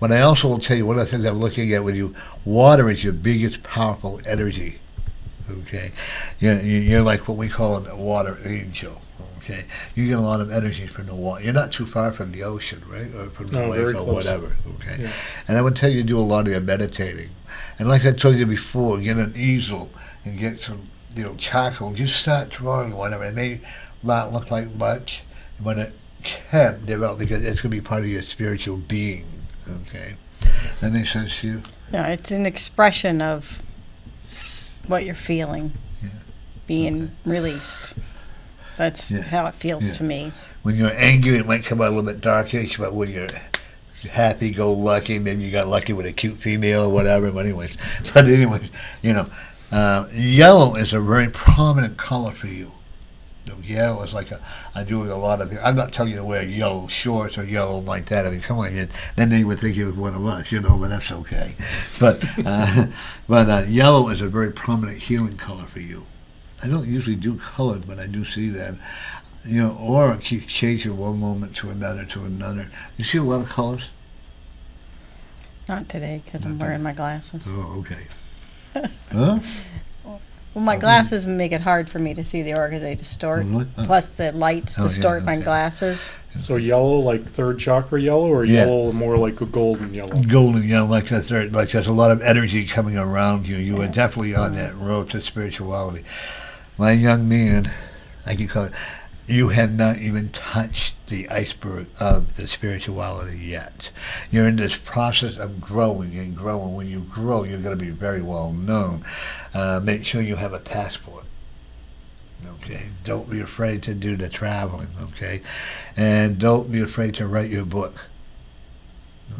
But I also will tell you, one of the things I'm looking at with you, water is your biggest powerful energy. Okay? You're like what we call a water angel. Okay? You get a lot of energy from the water. You're not too far from the ocean, right? Or from the No, very lake or close. whatever. Okay? Yeah. And I would tell you to do a lot of your meditating. And like I told you before, get an easel and get some, charcoal. Just start drawing whatever. It may not look like much, but it can develop because it's going to be part of your spiritual being. Okay? That makes sense to you? Yeah, it's an expression of what you're feeling Yeah. being released. That's Yeah. how it feels Yeah. to me. When you're angry, it might come out a little bit darkish, but when you're happy-go-lucky, maybe you got lucky with a cute female or whatever, but anyways, yellow is a very prominent color for you. Yellow is like I do a lot of. I'm not telling you to wear yellow shorts or yellow like that. I mean, come on, then they would think you was one of us, but that's okay. But yellow is a very prominent healing color for you. I don't usually do colors, but I do see that. Aura keeps changing one moment to another to another. You see a lot of colors? Not today, because I'm Not wearing my glasses. Oh, okay. Huh? Well, my glasses make it hard for me to see the aura because they distort. Really? Oh. Plus, the lights Oh, yeah, distort my okay. glasses. So yellow, like third chakra yellow, or Yeah. yellow more like a golden yellow? Golden, like there's a lot of energy coming around you. You are definitely on that road to spirituality. My young man, I can call it, you have not even touched the iceberg of the spirituality yet. You're in this process of growing and growing. When you grow, you're going to be very well known. Make sure you have a passport. Okay? Don't be afraid to do the traveling, okay? And don't be afraid to write your book.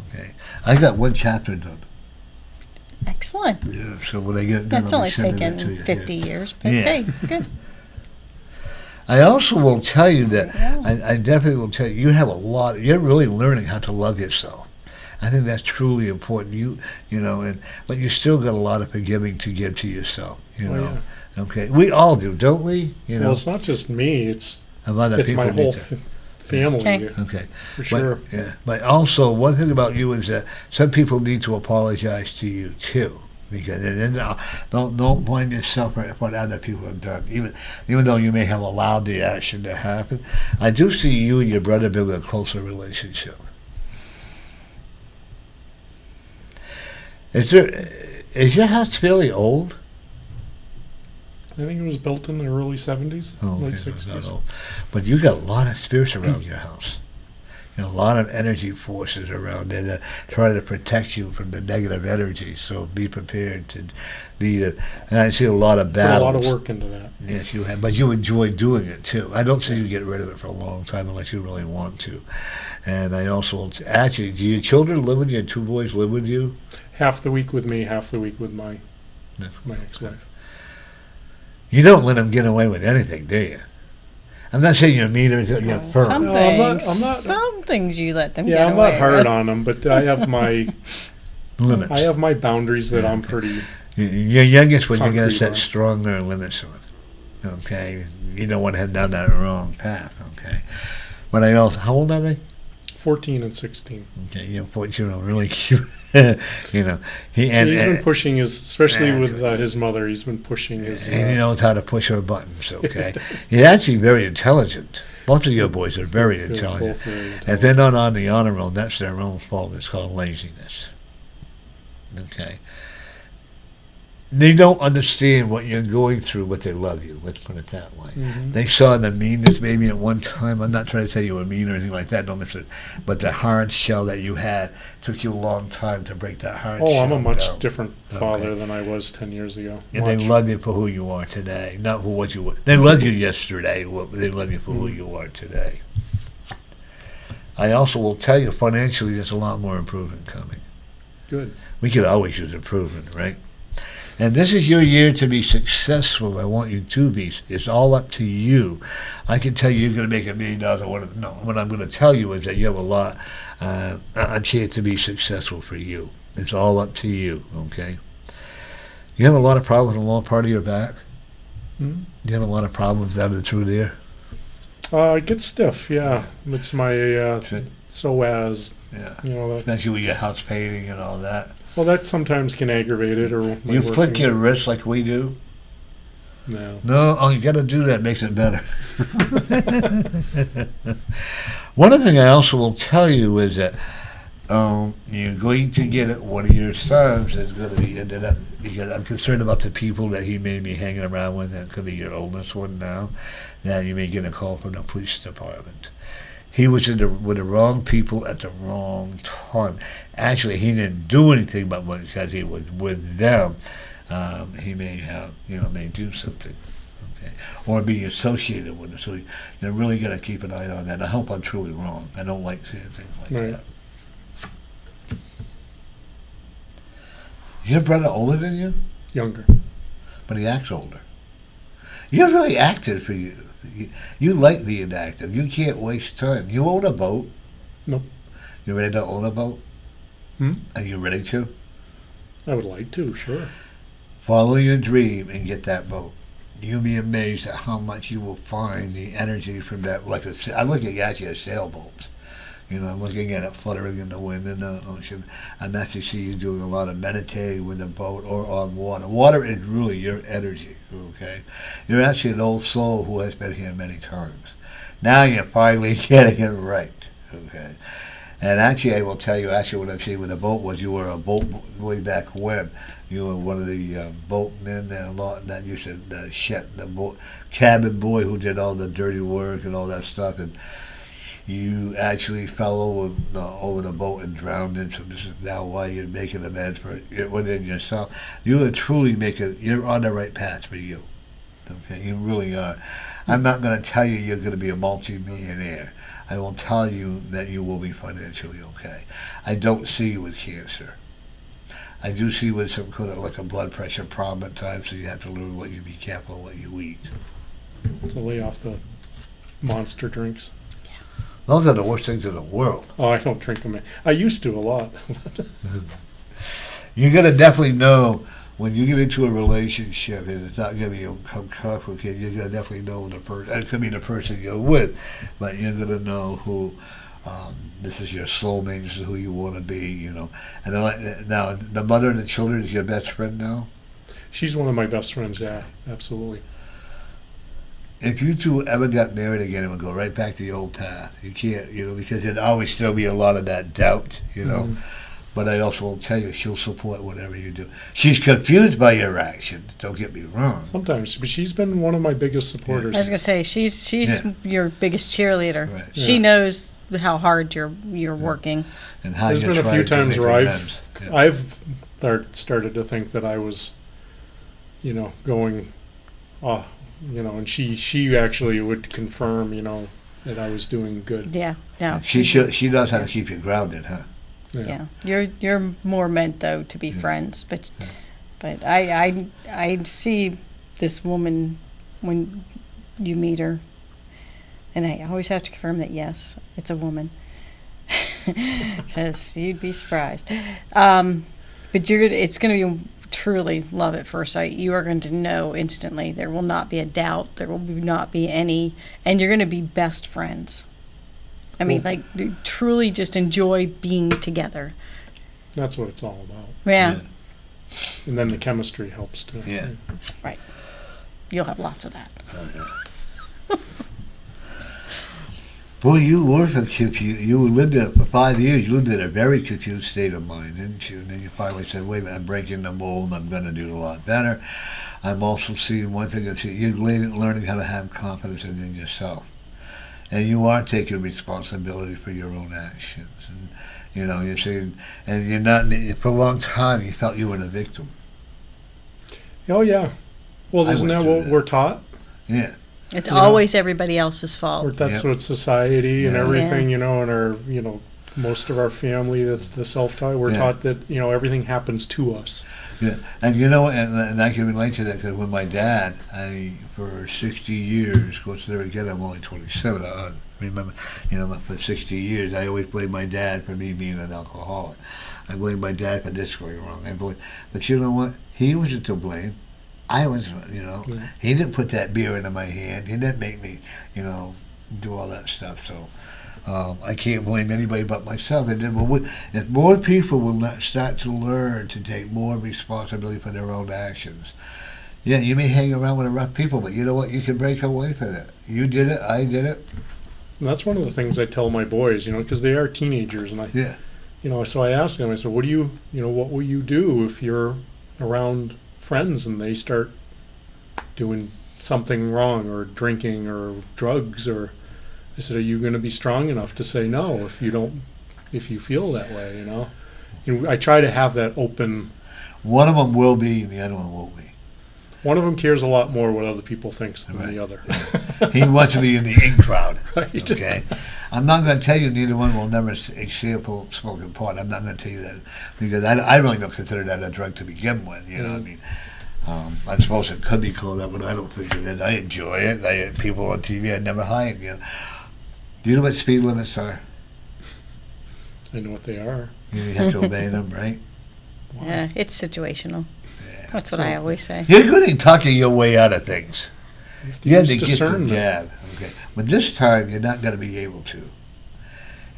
Okay? I got one chapter done. Excellent. Yeah, so when I get done, That's I'll only be sending it to taken you, 50 yeah. years. But Yeah. okay, good. I also will tell you that There you go. I definitely will tell you, you have a lot. You're really learning how to love yourself. I think that's truly important. But you still got a lot of forgiving to give to yourself. Yeah. Okay, we all do, don't we? Well, it's not just me; it's a lot of people my whole need to. family Okay. Okay, for sure. But, yeah. But also, one thing about you is that some people need to apologize to you too. Because don't blame yourself for what other people have done, even though you may have allowed the action to happen. I do see you and your brother building a closer relationship. Is your house fairly old? I think it was built in the early 70s, Oh, late okay, so not 60s. old. But you got a lot of spirits around your house. You know, a lot of energy forces around there that try to protect you from the negative energy. So be prepared to be. And I see a lot of Put a battles. lot of work into that. Yes, you have, but you enjoy doing it too. I don't see you get rid of it for a long time unless you really want to. And I also actually, do your children live with you? Your two boys live with you? Half the week with me, half the week with my ex-wife. You don't let them get away with anything, do you? I'm not saying you're mean or you're firm. Some No, things, I'm not- some things you let them Yeah, get I'm away not hard with. on them, but I have my Limits. boundaries that I'm pretty. Your youngest one, you're going to Concrete set on. stronger limits on. Okay? You don't want to head down that wrong path. Okay? But I also, how old are they? 14 and 16. Okay, you know, 14-year-old, really cute. You know, He's been pushing his, especially with his mother. He's been pushing his. and he knows how to push her buttons. Okay, he's actually very intelligent. Both of your boys are very they're intelligent. both very If intelligent. they're not on the honor roll, that's their own fault. It's called laziness. Okay. They don't understand what you're going through, but they love you. Let's put it that way. Mhm. They saw the meanness maybe at one time. I'm not trying to say you were mean or anything like that. Don't listen. But the hard shell that you had took you a long time to break that hard shell Oh, I'm a much down. different Okay. father than I was 10 years ago. And they Much. love you for who you are today, not for what you were. They loved you yesterday, but they love you for who you are today. I also will tell you, financially, there's a lot more improvement coming. Good. We could always use improvement, right? And this is your year to be successful. I want you to be. It's all up to you. I can tell you you're going to make $1 million. What I'm going to tell you is that you have a chance to be successful for you. It's all up to you, okay? You have a lot of problems in the lower part of your back? Hmm? You have a lot of problems down through there? It gets stiff, yeah. It's my psoas, Yeah. you know. That, Especially with your house painting and all that. well, that sometimes can aggravate it. Or my You flick working- your wrist like we do? No. No, you got to do that. Makes it better. One other thing I also will tell you is that you're going to get it. One of your sons is going to be ended up. Because I'm concerned about the people that he may be hanging around with. That could be your oldest one now. That you may get a call from the police department. He was with the wrong people at the wrong time. Actually, he didn't do anything, but because he was with them, he may have, may do something, okay, or be associated with it. So you really got to keep an eye on that. I hope I'm truly wrong. I don't like seeing things like Right. that. Is your brother older than you? Younger. But he acts older. You're really active for you. You like being active. You can't waste time. You own a boat? Nope. You ready to own a boat? Hmm? Are you ready to? I would like to, sure. Follow your dream and get that boat. You'll be amazed at how much you will find the energy from that. I look at actually a sailboat. Looking at it fluttering in the wind in the ocean. I'm actually see you doing a lot of meditating with a boat or on water. Water is really your energy, okay? You're actually an old soul who has been here many times. Now you're finally getting it right, okay? And actually, I will tell you, what I've seen with the boat was you were a boat way back when. You were one of the boatmen that used to the cabin boy who did all the dirty work and all that stuff. And you actually fell over the boat and drowned in. So this is now why you're making amends for it within yourself. You are truly you're on the right path for you. Okay, you really are. I'm not going to tell you you're going to be a multi-millionaire. I will tell you that you will be financially okay. I don't see you with cancer. I do see you with some kind of like a blood pressure problem at times, so you have to learn be careful of what you eat. To lay off the monster drinks. Those are the worst things in the world. Oh, I don't drink them. I used to a lot. You're going to definitely know when you get into a relationship and it's not going to become complicated. You're going to definitely know the person. It could be the person you're with, but you're going to know who this is your soulmate. This is who you want to be. And now the mother and the children is your best friend now. She's one of my best friends. Yeah, absolutely. If you two ever got married again, it would go right back to the old path. You can't, because there'd always still be a lot of that doubt, Mhm. But I also will tell you, she'll support whatever you do. She's confused by your actions. Don't get me wrong. Sometimes, but she's been one of my biggest supporters. I was gonna say she's your biggest cheerleader. Right. She Yeah. knows how hard you're working. And how There's you been a try few to times make where amends. Yeah. I've started to think that I was, going, and she actually would confirm, that I was doing good. Yeah, no. She knows how to keep you grounded, huh? Yeah, you're more meant though to be friends, but I see this woman when you meet her, and I always have to confirm that yes, it's a woman, because you'd be surprised. But it's going to be truly love at first sight. You are going to know instantly. There will not be a doubt. There will not be any, and you're going to be best friends. I mean, like, truly just enjoy being together. That's what it's all about. Yeah. And then the chemistry helps too. Yeah. Right. You'll have lots of that. Boy, you were confused. You lived there for 5 years. You lived in a very confused state of mind, didn't you? And then you finally said, wait a minute, I'm breaking the mold. I'm going to do a lot better. I'm also seeing one thing. You're learning how to have confidence in yourself. And you are taking responsibility for your own actions. And, you're saying, and you're not, for a long time, you felt you were the victim. Oh, yeah. Well, isn't that what we're taught? Yeah. It's always everybody else's fault. That's what society and Yeah. everything, and our, most of our family, that's the self-taught. We're taught that, everything happens to us. Yeah, and and I can relate to that because with my dad, for 60 years, of course, there again, I'm only 27. I remember, for 60 years, I always blamed my dad for me being an alcoholic. I blamed my dad for this going wrong. But you know what? He wasn't to blame. I was, He didn't put that beer into my hand. He didn't make me, do all that stuff. So I can't blame anybody but myself. And then, if more people will not start to learn to take more responsibility for their own actions, yeah, you may hang around with rough people, but you know what? You can break away from it. You did it. I did it. And that's one of the things I tell my boys, because they are teenagers, and so I ask them. I said, what will you do if you're around friends and they start doing something wrong or drinking or drugs? Or I said, are you going to be strong enough to say no if you feel that way? I try to have that open. One of them will be, and the other one won't be. One of them cares a lot more what other people think than the other. He wants to be in the in crowd. Right. Okay. I'm not going to tell you neither one will never example smoking pot. I'm not going to tell you that because I really don't consider that a drug to begin with. I mean, I suppose it could be called that, but I don't think it is. I enjoy it. People on TV I'd never hide. Do you know what speed limits are? I know what they are. You have to obey them, right? Wow. Yeah, it's situational. That's what I always say. You're good at talking your way out of things. You have to get the jab. Okay. But this time you're not going to be able to.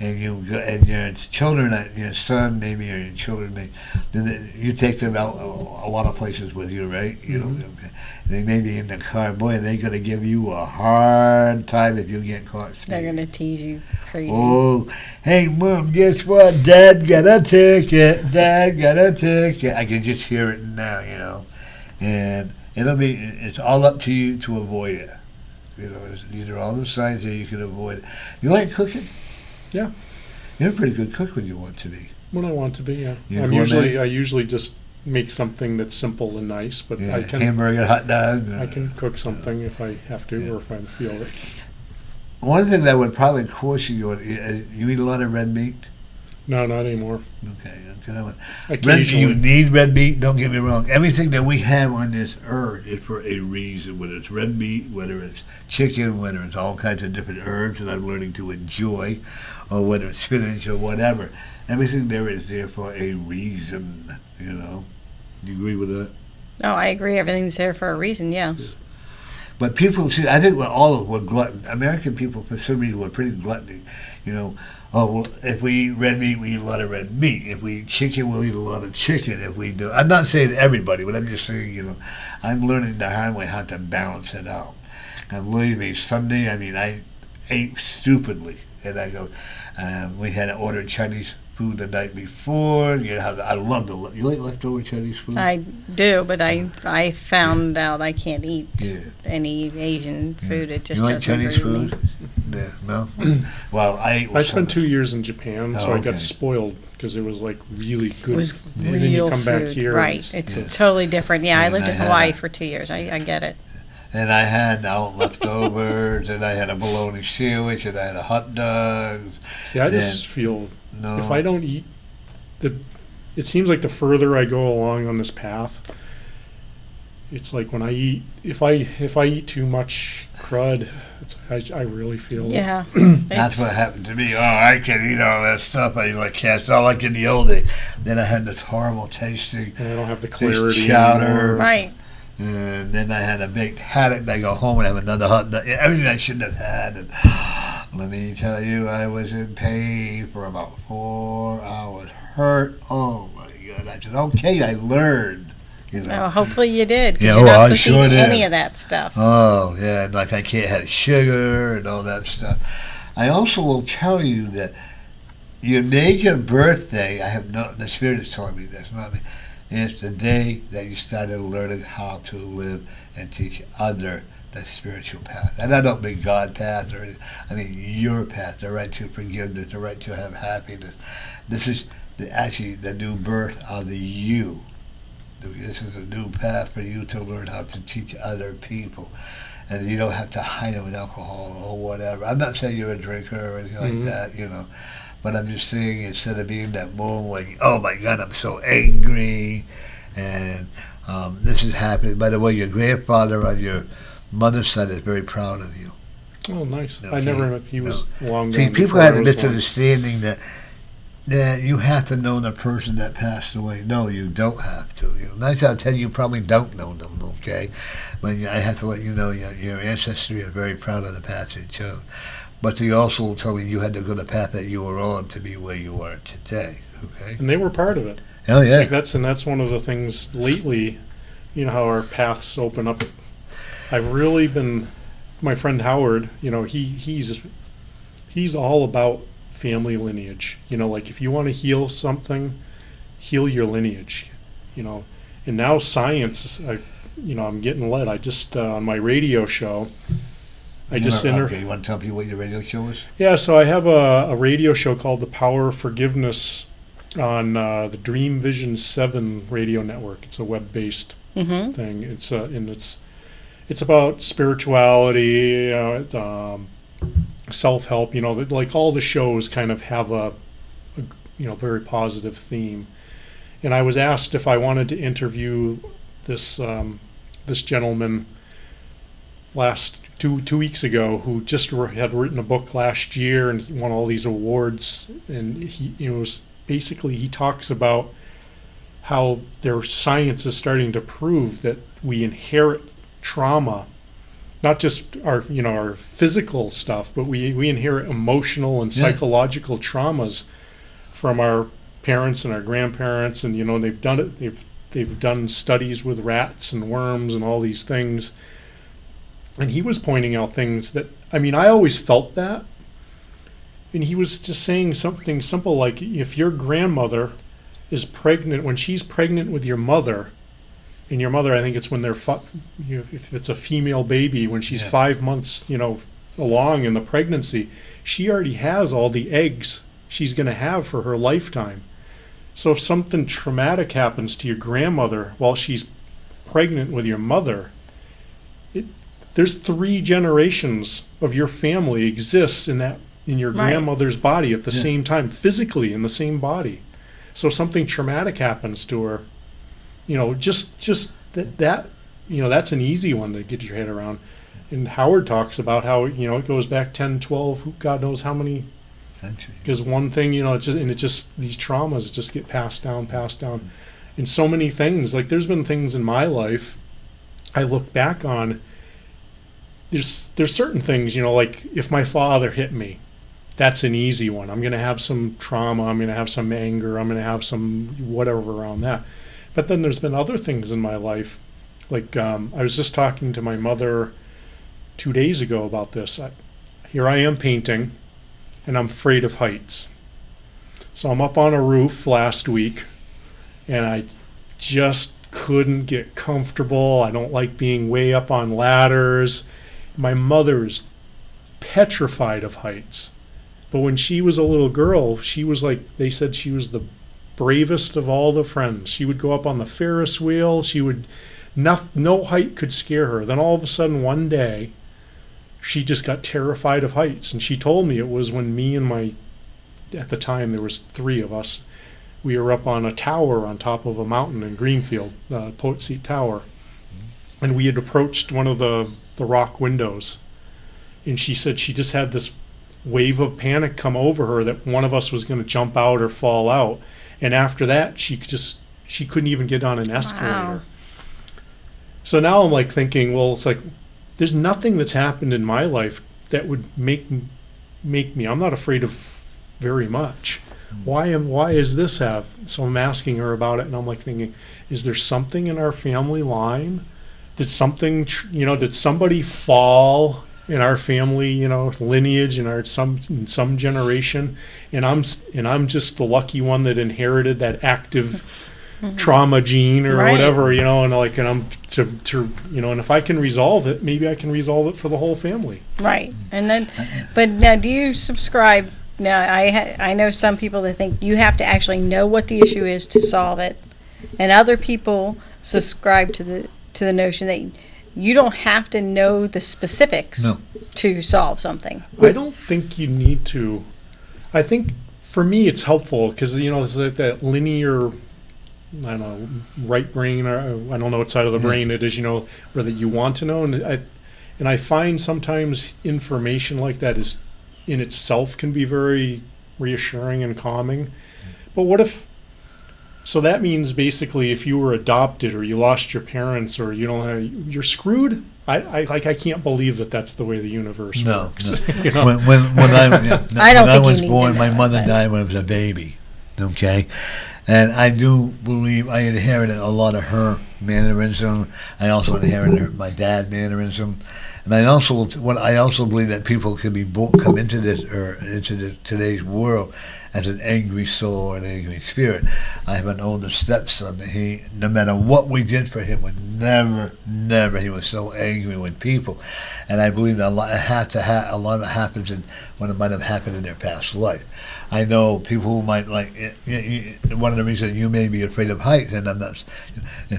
And your children, your son maybe, or your children then you take them out a lot of places with you, right? Okay. And they may be in the car. Boy, they're going to give you a hard time if you get caught speeding. They're going to tease you crazy. Oh, hey, Mom, guess what? Dad got a ticket. Dad got a ticket. I can just hear it now, And it's all up to you to avoid it. These are all the signs that you can avoid it. You like cooking? Yeah. You're a pretty good cook when you want to be. When I want to be, yeah. I I usually just make something that's simple and nice, but I can hamburger, hot dog. I can cook something if I have to or if I feel it. One thing that would probably caution you eat a lot of red meat. No, not anymore. Okay. Occasionally. You need red meat, don't get me wrong. Everything that we have on this earth is for a reason, whether it's red meat, whether it's chicken, whether it's all kinds of different herbs that I'm learning to enjoy, or whether it's spinach or whatever. Everything there is there for a reason, Do you agree with that? Oh, I agree. Everything's there for a reason, yes. But people, see, I think all of were glutton. American people, for some reason, were pretty gluttony. If we eat red meat, we eat a lot of red meat. If we eat chicken, we'll eat a lot of chicken. I'm not saying everybody, but I'm just saying, I'm learning the hard way how to balance it out. And believe me, Sunday, I ate stupidly. And I go, we had ordered Chinese food the night before. I love you like leftover Chinese food? I do, but I found out I can't eat any Asian food. It just you like doesn't Chinese agree with food? me. Yeah, no. Well, I spent 2 years in Japan, so I okay. got spoiled because it was like really good. It was and real then you come food, back here, right? It's totally different. Yeah, I And lived I in had Hawaii a- for 2 years. I get it. And I had leftovers, and I had a bologna sandwich, and I had a hot dog. See, I just feel No. if I don't eat, it seems like the further I go along on this path, it's like when I eat, if I eat too much crud, I really feel Yeah, That's what happened to me. Oh, I can eat all that stuff. I like cats, all like in the old days. Then I had this horrible tasting and I don't have the clarity chowder. anymore. right. And then I had a baked haddock, and I go home and have another hot dog. Everything I shouldn't have had. And let me tell you, I was in pain for about 4 hours. Hurt. Oh my God! I said, okay, I learned. You know. Oh, hopefully you did, because Yeah, you're well, not I supposed sure to eat did. any of that stuff. Oh yeah, and like I can't have sugar and all that stuff. I also will tell you that your major birthday. The Spirit is telling me this, not me. It's the day that you started learning how to live and teach other the spiritual path. And I don't mean God path, or I mean your path, the right to forgiveness, the right to have happiness. This is actually the new birth of the you. This is a new path for you to learn how to teach other people. And you don't have to hide it with alcohol or whatever. I'm not saying you're a drinker or anything like that, you know. But I'm just saying, instead of being that moment like, oh my God, I'm so angry, and this is happening. By the way, your grandfather on your mother's side is very proud of you. Oh, nice. Okay. I never. He was long See, gone. people before have I a was born. misunderstanding that you have to know the person that passed away. No, you don't have to. 9 out of 10, you probably don't know them, okay? But I have to let you know your ancestry are very proud of the path you chose. But they also will tell you had to go the path that you were on to be where you are today, okay? And they were part of it. Oh, yeah. Like that's one of the things lately. You know how our paths open up. I've really been. My friend Howard. You know he's all about family lineage. You know, like if you want to heal something, heal your lineage. You know, and now science. I'm getting led. I just on my radio show. You want to tell people what your radio show is? Yeah, so I have a radio show called The Power of Forgiveness on the Dream Vision 7 radio network. It's a web-based thing. It's about spirituality, self-help. You know, like all the shows kind of have a very positive theme. And I was asked if I wanted to interview this gentleman last 2 weeks ago who just had written a book last year and won all these awards. And he talks about how their science is starting to prove that we inherit trauma, not just our physical stuff, but we inherit emotional and psychological traumas from our parents and our grandparents. And they've done it. They've done studies with rats and worms and all these things. And he was pointing out things that, I always felt that. And he was just saying something simple like, if your grandmother is pregnant, when she's pregnant with your mother, and your mother, I think it's when they're, if it's a female baby, when she's 5 months, along in the pregnancy, she already has all the eggs she's going to have for her lifetime. So if something traumatic happens to your grandmother while she's pregnant with your mother, there's 3 generations of your family exists in your grandmother's body at the same time, physically in the same body. So something traumatic happens to her, just that that's an easy one to get your head around. And Howard talks about how, it goes back 10, 12, God knows how many centuries. Because one thing, it's just these traumas just get passed down. And so many things, like there's been things in my life I look back on. There's certain things, like if my father hit me, that's an easy one. I'm going to have some trauma. I'm going to have some anger. I'm going to have some whatever around that. But then there's been other things in my life. Like I was just talking to my mother 2 days ago about this. Here I am painting, and I'm afraid of heights. So I'm up on a roof last week, and I just couldn't get comfortable. I don't like being way up on ladders. My mother is petrified of heights. But when she was a little girl, she was like, they said she was the bravest of all the friends. She would go up on the Ferris wheel. No height could scare her. Then all of a sudden one day, she just got terrified of heights. And she told me it was when me and at the time there was 3 of us, we were up on a tower on top of a mountain in Greenfield, Poet Seat Tower. And we had approached one of the rock windows. And she said she just had this wave of panic come over her that one of us was going to jump out or fall out. And after that, she couldn't even get on an escalator. Wow. So now I'm like thinking, well, it's like there's nothing that's happened in my life that would make me. I'm not afraid of very much. Why is this have? So I'm asking her about it, and I'm like thinking, is there something in our family line? Did somebody fall in our family, lineage in some generation, and I'm just the lucky one that inherited that active trauma gene or Right. whatever, and and if I can resolve it, maybe I can resolve it for the whole family. Right. And then, but now, do you subscribe? Now, I know some people that think you have to actually know what the issue is to solve it, and other people subscribe to the notion that you don't have to know the specifics to solve something. I don't think you need to. I think for me it's helpful because it's like that linear, I don't know, right brain, or I don't know what side of the brain it is, or that you want to know, and I find sometimes information like that is in itself can be very reassuring and calming. But what if? So that means basically, if you were adopted or you lost your parents or you're screwed. I can't believe that that's the way the universe works. No. When I was born, my mother died when I was a baby. Okay, and I do believe I inherited a lot of her mannerism. I also inherited my dad's mannerism. And I also believe that people can come into today's world as an angry soul or an angry spirit. I have an older stepson that no matter what we did for him, would never, he was so angry with people. And I believe that a lot happens in what might have happened in their past life. I know people who might one of the reasons you may be afraid of heights, and I'm not,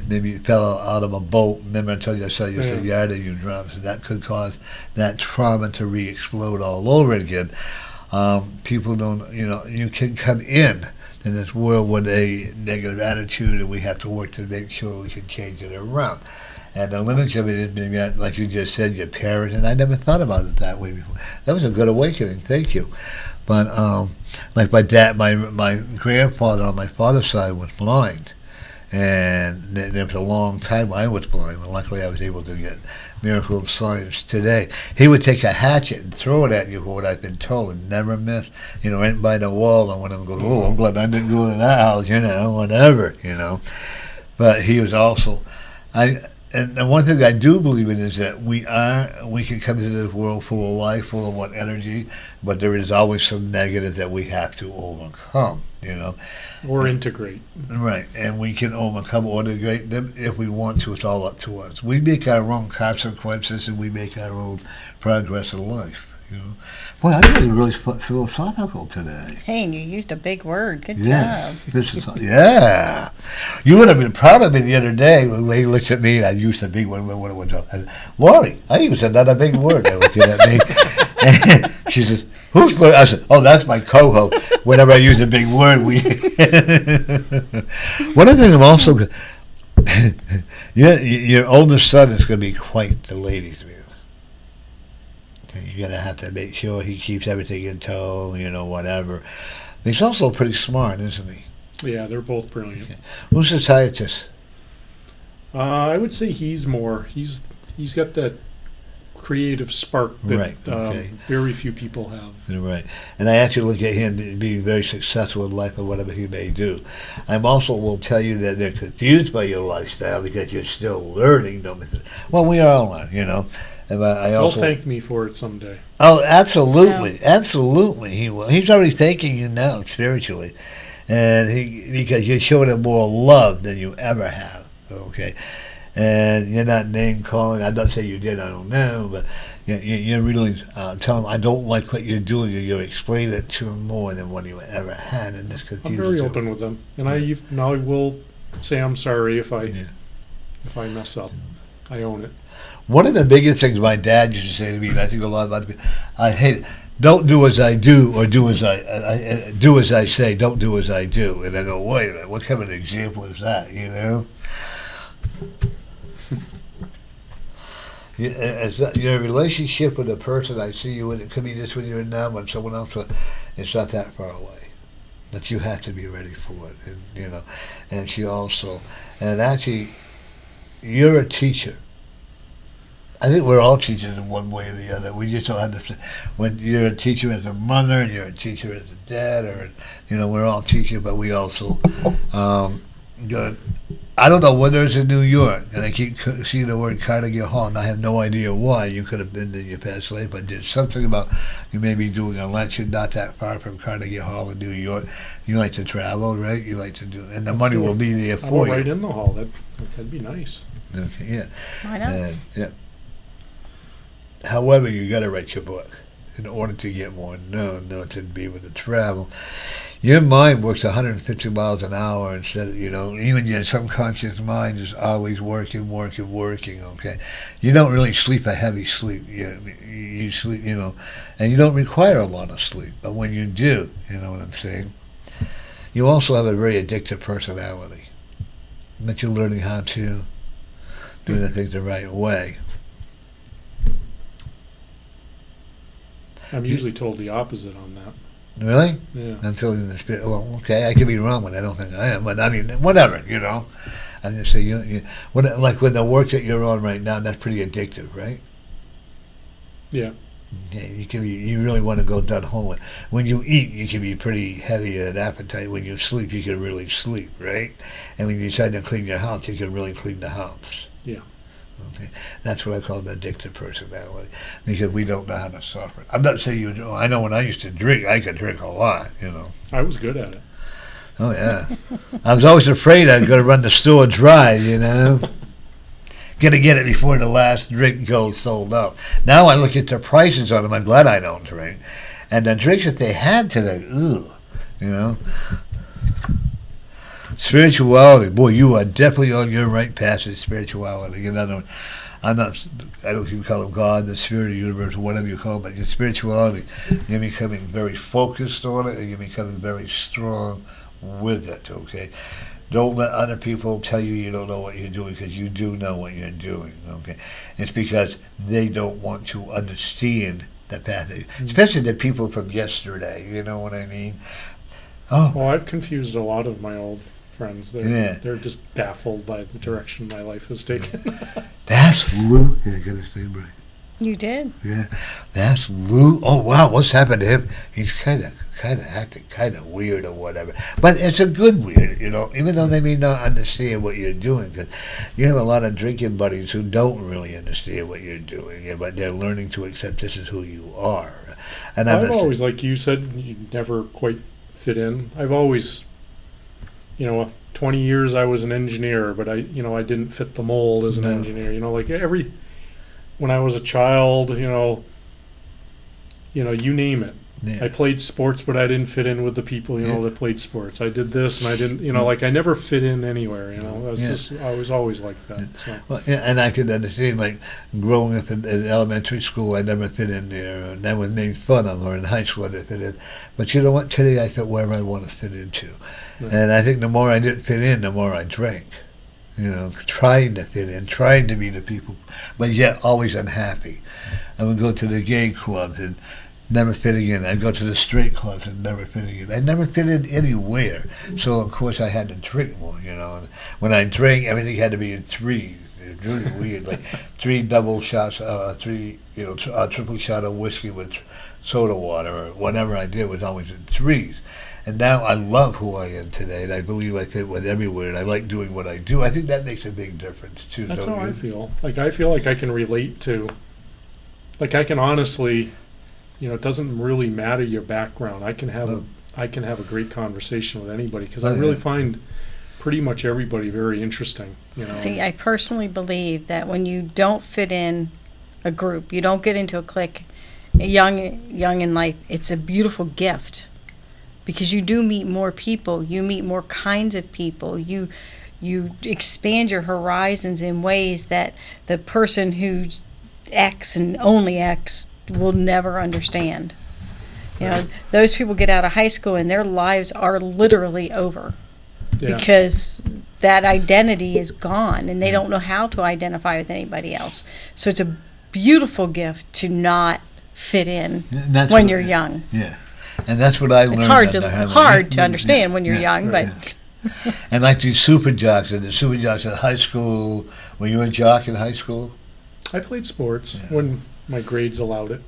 maybe you fell out of a boat, remember I told you I saw you said yard and you drowned, so that could cause that trauma to re-explode all over again. People don't, you can come in this world with a negative attitude, and we have to work to make sure we can change it around. And the limits of it is being, like you just said, your parents, and I never thought about it that way before. That was a good awakening, thank you. But like my dad, my grandfather on my father's side was blind, and there was a long time I was blind, but luckily I was able to get miracle of science today. He would take a hatchet and throw it at you for what I've been told and never miss. Right by the wall, and one of them goes, "Oh, I'm glad I didn't go to that house," whatever, But he was also, and the one thing I do believe in is that we can come into this world full of life, full of what energy, but there is always some negative that we have to overcome, Or integrate. Right, and we can overcome or integrate them if we want to. It's all up to us. We make our own consequences, and we make our own progress in life, Boy, I think it's really philosophical today. Hey, and you used a big word. Good job. job. Yeah. You would have been proud of me the other day when Lady looks at me and I used a big one. Lori, I used another big word. They looked at me. And she says, "Who's Lori?" I said, "Oh, that's my co-host." Whenever I use a big word, One of the things I'm also... your oldest son is going to be quite the ladies' man. You're going to have to make sure he keeps everything in tow, whatever. He's also pretty smart, isn't he? Yeah, they're both brilliant. Okay. Who's the scientist? I would say he's got that creative spark that very few people have. Right. And I actually look at him being very successful in life or whatever he may do. I also will tell you that they're confused by your lifestyle because you're still learning. Well, we all are, And I He'll also thank me for it someday. Oh, absolutely, absolutely, he will. He's already thanking you now spiritually, and because you're showing him more love than you ever have. Okay, and you're not name calling. I'm not saying you did. I don't know, but you're really telling him, I don't like what you're doing. You're explaining it to him more than what you ever had, and this I'm very open with them, and I will say I'm sorry if I mess up. I own it. One of the biggest things my dad used to say to me, and I think a lot of other people, I hate it. Don't do as I do, or do as I do as I say. Don't do as I do. And I go, wait a minute, what kind of an example is that? You know, your relationship with a person, I see you in. It could be just when you're in now, when someone else. It's not that far away. That you have to be ready for it, and and she also, and actually, you're a teacher. I think we're all teachers in one way or the other. We just don't understand. When you're a teacher as a mother, and you're a teacher as a dad, or we're all teachers, but we also. I don't know when there's in New York, and I keep seeing the word Carnegie Hall, and I have no idea why. You could have been in your past life, but there's something about you may be doing a lecture not that far from Carnegie Hall in New York. You like to travel, right? You like to do, and the money will be there for you. Right in the hall. That'd be nice. Okay, yeah. Why not? Yeah. However, you got to write your book in order to get more known, to be able to travel. Your mind works 150 miles an hour instead of, even your subconscious mind is always working, okay? You don't really sleep a heavy sleep. You sleep, and you don't require a lot of sleep. But when you do, you know what I'm saying? You also have a very addictive personality. But you're learning how to do the things the right way. I'm usually told the opposite on that. Really? Yeah. I'm feeling the spirit. Well, okay, I could be wrong, but I don't think I am. But I mean, whatever, I just say, like with the work that you're on right now, that's pretty addictive, right? Yeah. Yeah, you really want to go down home. When you eat, you can be pretty heavy at appetite. When you sleep, you can really sleep, right? And when you decide to clean your house, you can really clean the house. Yeah. Okay. That's what I call an addictive personality, because we don't know how to suffer. I'm not saying you do. I know when I used to drink, I could drink a lot, I was good at it. Oh, yeah. I was always afraid I was going to run the store dry, Going to get it before the last drink goes sold out. Now I look at the prices on them. I'm glad I don't drink. And the drinks that they had today, Spirituality, boy, you are definitely on your right path in spirituality. I don't even call it God, the spirit of the universe, or whatever you call it, but your spirituality, you're becoming very focused on it, and you're becoming very strong with it, okay? Don't let other people tell you don't know what you're doing, because you do know what you're doing, okay? It's because they don't want to understand the path, especially the people from yesterday, you know what I mean? Oh. Well, I've confused a lot of my old friends. They're just baffled by the direction my life has taken. That's Lou. Yeah, I got his name right. You did? Yeah, that's Lou. Oh, wow, what's happened to him? He's kind of acting kind of weird or whatever. But it's a good weird, even though they may not understand what you're doing. Because you have a lot of drinking buddies who don't really understand what you're doing, but they're learning to accept this is who you are. And I've always, like you said, you never quite fit in. I've always, 20 years I was an engineer, but I didn't fit the mold as an engineer. When I was a child, you name it. Yeah. I played sports, but I didn't fit in with the people, that played sports. I did this, and I didn't, I never fit in anywhere, I was always like that. So. Well, yeah, and I could understand, like, growing up in elementary school, I never fit in there, and that was made fun of, or in high school I didn't fit in. But you know what? Today I fit wherever I want to fit into. Yeah. And I think the more I didn't fit in, the more I drank. Trying to fit in, trying to be the people, but yet always unhappy. I would go to the gay clubs and never fitting in. I'd go to the straight clubs and never fitting in. I never fit in anywhere. So, of course, I had to drink more, And when I drank, everything had to be in threes. It was really weird, like 3 double shots, a triple shot of whiskey with soda water, or whatever I did was always in threes. And now I love who I am today, and I believe I fit with everywhere, and I like doing what I do. I think that makes a big difference, too. That's how I feel. Like, I feel like I can relate to like I can honestly, it doesn't really matter your background. I can have a great conversation with anybody because I really find pretty much everybody very interesting. See, I personally believe that when you don't fit in a group, you don't get into a clique, young in life, it's a beautiful gift because you do meet more people, you meet more kinds of people, you expand your horizons in ways that the person who's X and only X will never understand. Those people get out of high school and their lives are literally over because that identity is gone and they don't know how to identify with anybody else. So it's a beautiful gift to not fit in when you're young. Yeah, and that's what I learned. It's hard to understand when you're young, but. And like these super jocks, and the super jocks in high school. Were you a jock in high school? I played sports when my grades allowed it.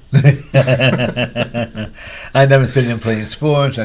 I never fit in playing sports.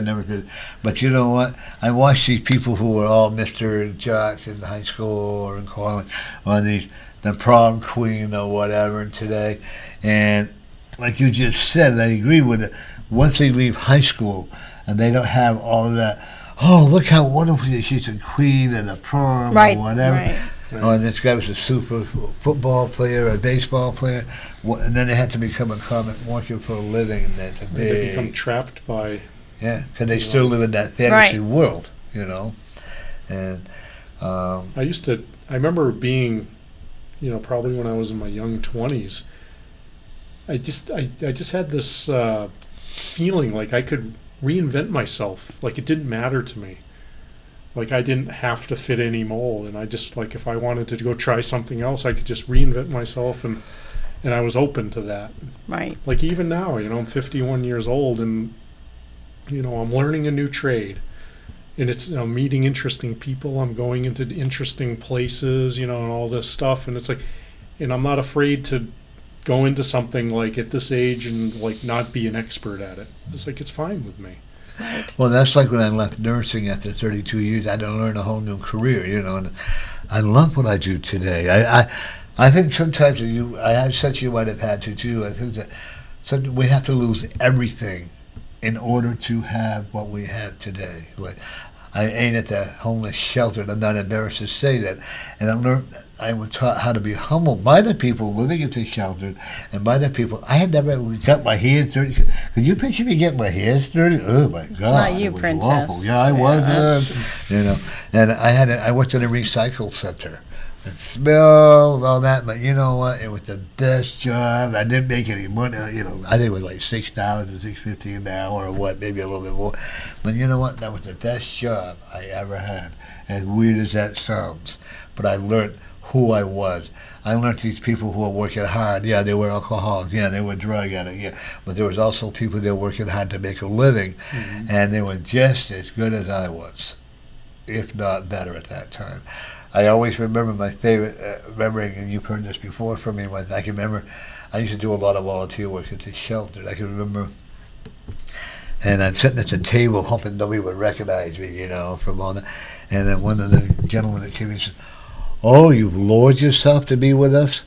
But you know what? I watched these people who were all Mr. Jocks in high school or in college on the prom queen or whatever today. And like you just said, I agree with it. Once they leave high school and they don't have all of that, oh, look how wonderful she's a queen and a prom or whatever. Right. Oh, and this guy was a super football player, a baseball player, and then they had to become a comic worker for a living. And they become trapped by... Yeah, because they still live in that fantasy world, And I remember being, probably when I was in my young 20s, I just had this feeling like I could reinvent myself. Like it didn't matter to me. Like I didn't have to fit any mold, and I just if I wanted to go try something else, I could just reinvent myself, and I was open to that. Right. Like even now, I'm 51 years old, and I'm learning a new trade, and it's meeting interesting people. I'm going into interesting places, and all this stuff, and it's and I'm not afraid to go into something at this age and not be an expert at it. It's it's fine with me. Well, that's like when I left nursing after 32 years. I had to learn a whole new career, and I love what I do today. I think sometimes I said you might have had to too. I think that we have to lose everything in order to have what we have today. I ain't at the homeless shelter, and I'm not embarrassed to say that. And I was taught how to be humble by the people living at the shelter, and by the people. I had never got my hands dirty. Could you picture me getting my hands dirty? Oh my God! Not you, Princess. Awful. Yeah, I was. And I worked in a recycle center. It smelled all that, but you know what? It was the best job. I didn't make any money. I think it was $6 to $6.50 an hour, or what, maybe a little bit more. But you know what? That was the best job I ever had. As weird as that sounds, but I learned who I was. I learned these people who were working hard. Yeah, they were alcoholics. Yeah, they were drug addicts. Yeah, but there was also people that were working hard to make a living, and they were just as good as I was, if not better at that time. I always remember my favorite memory, and you've heard this before from me. I can remember I used to do a lot of volunteer work at the shelter. I can remember, and I'm sitting at the table hoping nobody would recognize me, from all that. And then one of the gentlemen that came in said, "Oh, you've lowered yourself to be with us?"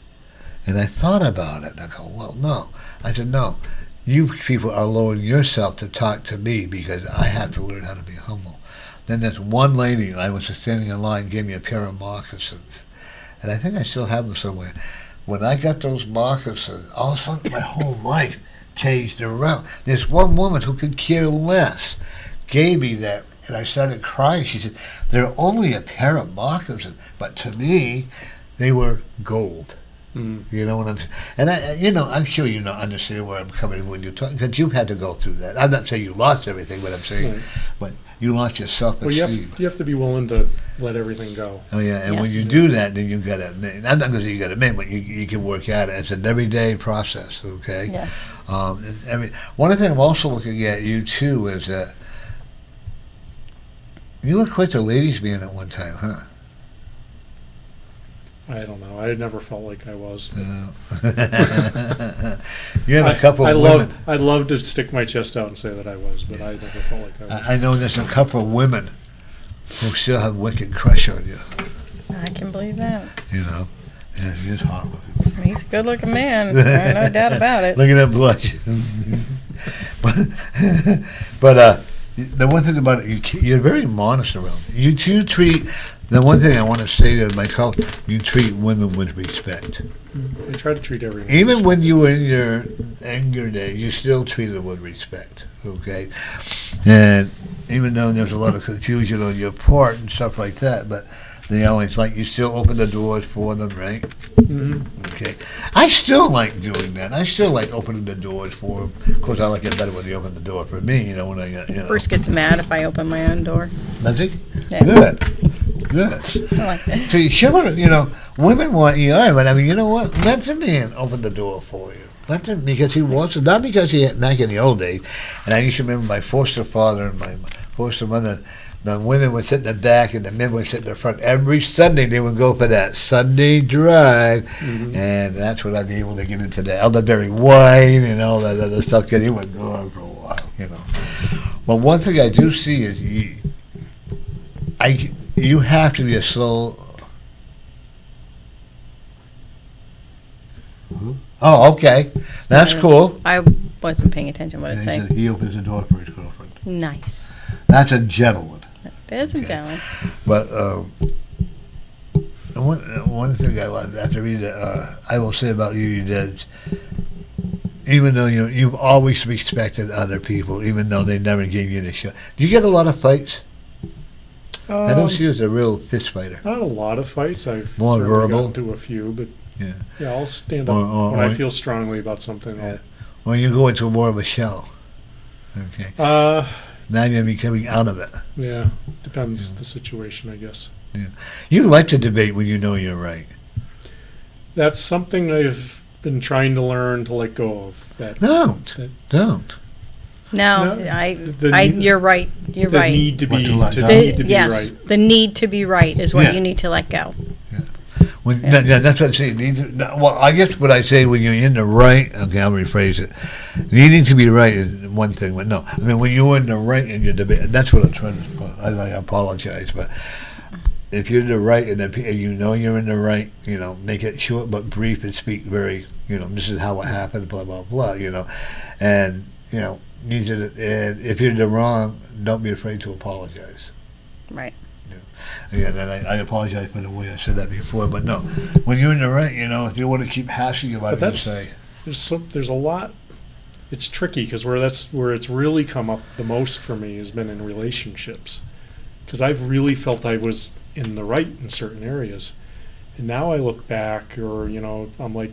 And I thought about it, and I go, "Well, no." I said, "No, you people are lowering yourself to talk to me because I have to learn how to be humble." Then there's one lady, I was standing in line, gave me a pair of moccasins. And I think I still have them somewhere. When I got those moccasins, all of a sudden my whole life changed around. There's one woman who could care less gave me that, and I started crying. She said, "They're only a pair of moccasins, but to me, they were gold." You know what I'm saying? And I'm sure you don't understand where I'm coming when you talk, because you've had to go through that. I'm not saying you lost everything, but I'm saying, but you lost your self-esteem. Well, you have to be willing to let everything go. Oh yeah, and when you do that, then you've got to admit. I'm not going to say you got to admit, but you can work at it. It's an everyday process. Okay. Yeah. One thing I'm also looking at you too is that you look quite the ladies' man at one time, huh? I don't know. I never felt like I was. You have a couple of women. I'd love to stick my chest out and say that I was, but I never felt like I was. I know there's a couple of women who still have a wicked crush on you. I can believe that. Yeah, you're just hot looking. He's a good-looking man. No doubt about it. Look at that blush. but the one thing about it, you're very modest around it. You do treat, the one thing I want to say to my colleagues, you treat women with respect. I try to treat everyone. Even when you were in your anger day, you still treated them with respect, okay? And even though there's a lot of confusion on your part and stuff like that, but they always you still open the doors for them, right? Mm-hmm. Okay. I still like doing that. I still like opening the doors for them. Of course, I like it better when they open the door for me, when I get, Bruce gets mad if I open my own door. Does he? Yeah. Good. I like that. See, women want you on, but I mean, you know what? Let the man open the door for you. Let him, because he wants to, not because he, back in the old days, and I used to remember my foster father and my foster mother, the women would sit in the back and the men would sit in the front. Every Sunday they would go for that Sunday drive, and that's when I'd be able to get into the elderberry wine and all that other stuff, because it would go on for a while, But one thing I do see is you have to be a slow. Oh, okay. That's cool. I wasn't paying attention what it's saying. He opens the door for his girlfriend. Nice. That's a gentleman. It is a gentleman. But one thing I want after reading I will say about you is, even though you've always respected other people, even though they never gave you the shot. Do you get a lot of fights? I don't see you as a real fist fighter. Not a lot of fights. I've More certainly verbal? gotten to a few, but Yeah. I'll stand up when I feel strongly about something. Yeah. Or you go into more of a shell. Okay. Now you're becoming out of it. Yeah, depends the situation, I guess. Yeah. You like to debate when you know you're right. That's something I've been trying to learn to let go of. Don't. No, No, you're right. You're the right. need to be, What to need to be Yes, right. the need to be right is what Yeah. you need to let go. That's what I say. Well, I guess what I say when you're in the right, okay, I'll rephrase it. Needing to be right is one thing, but no. I mean, when you're in the right in your debate, that's what I'm trying to, I apologize, but if you're in the right and you know you're in the right, make it short but brief and speak very, this is how it happened, blah, blah, blah, and, and if you're in the wrong, don't be afraid to apologize. Right. Yeah, and I apologize for the way I said that before, but no, when you're in the right, if you want to keep hashing about it, you say. There's a lot. It's tricky because where it's really come up the most for me has been in relationships, because I've really felt I was in the right in certain areas, and now I look back, or I'm like,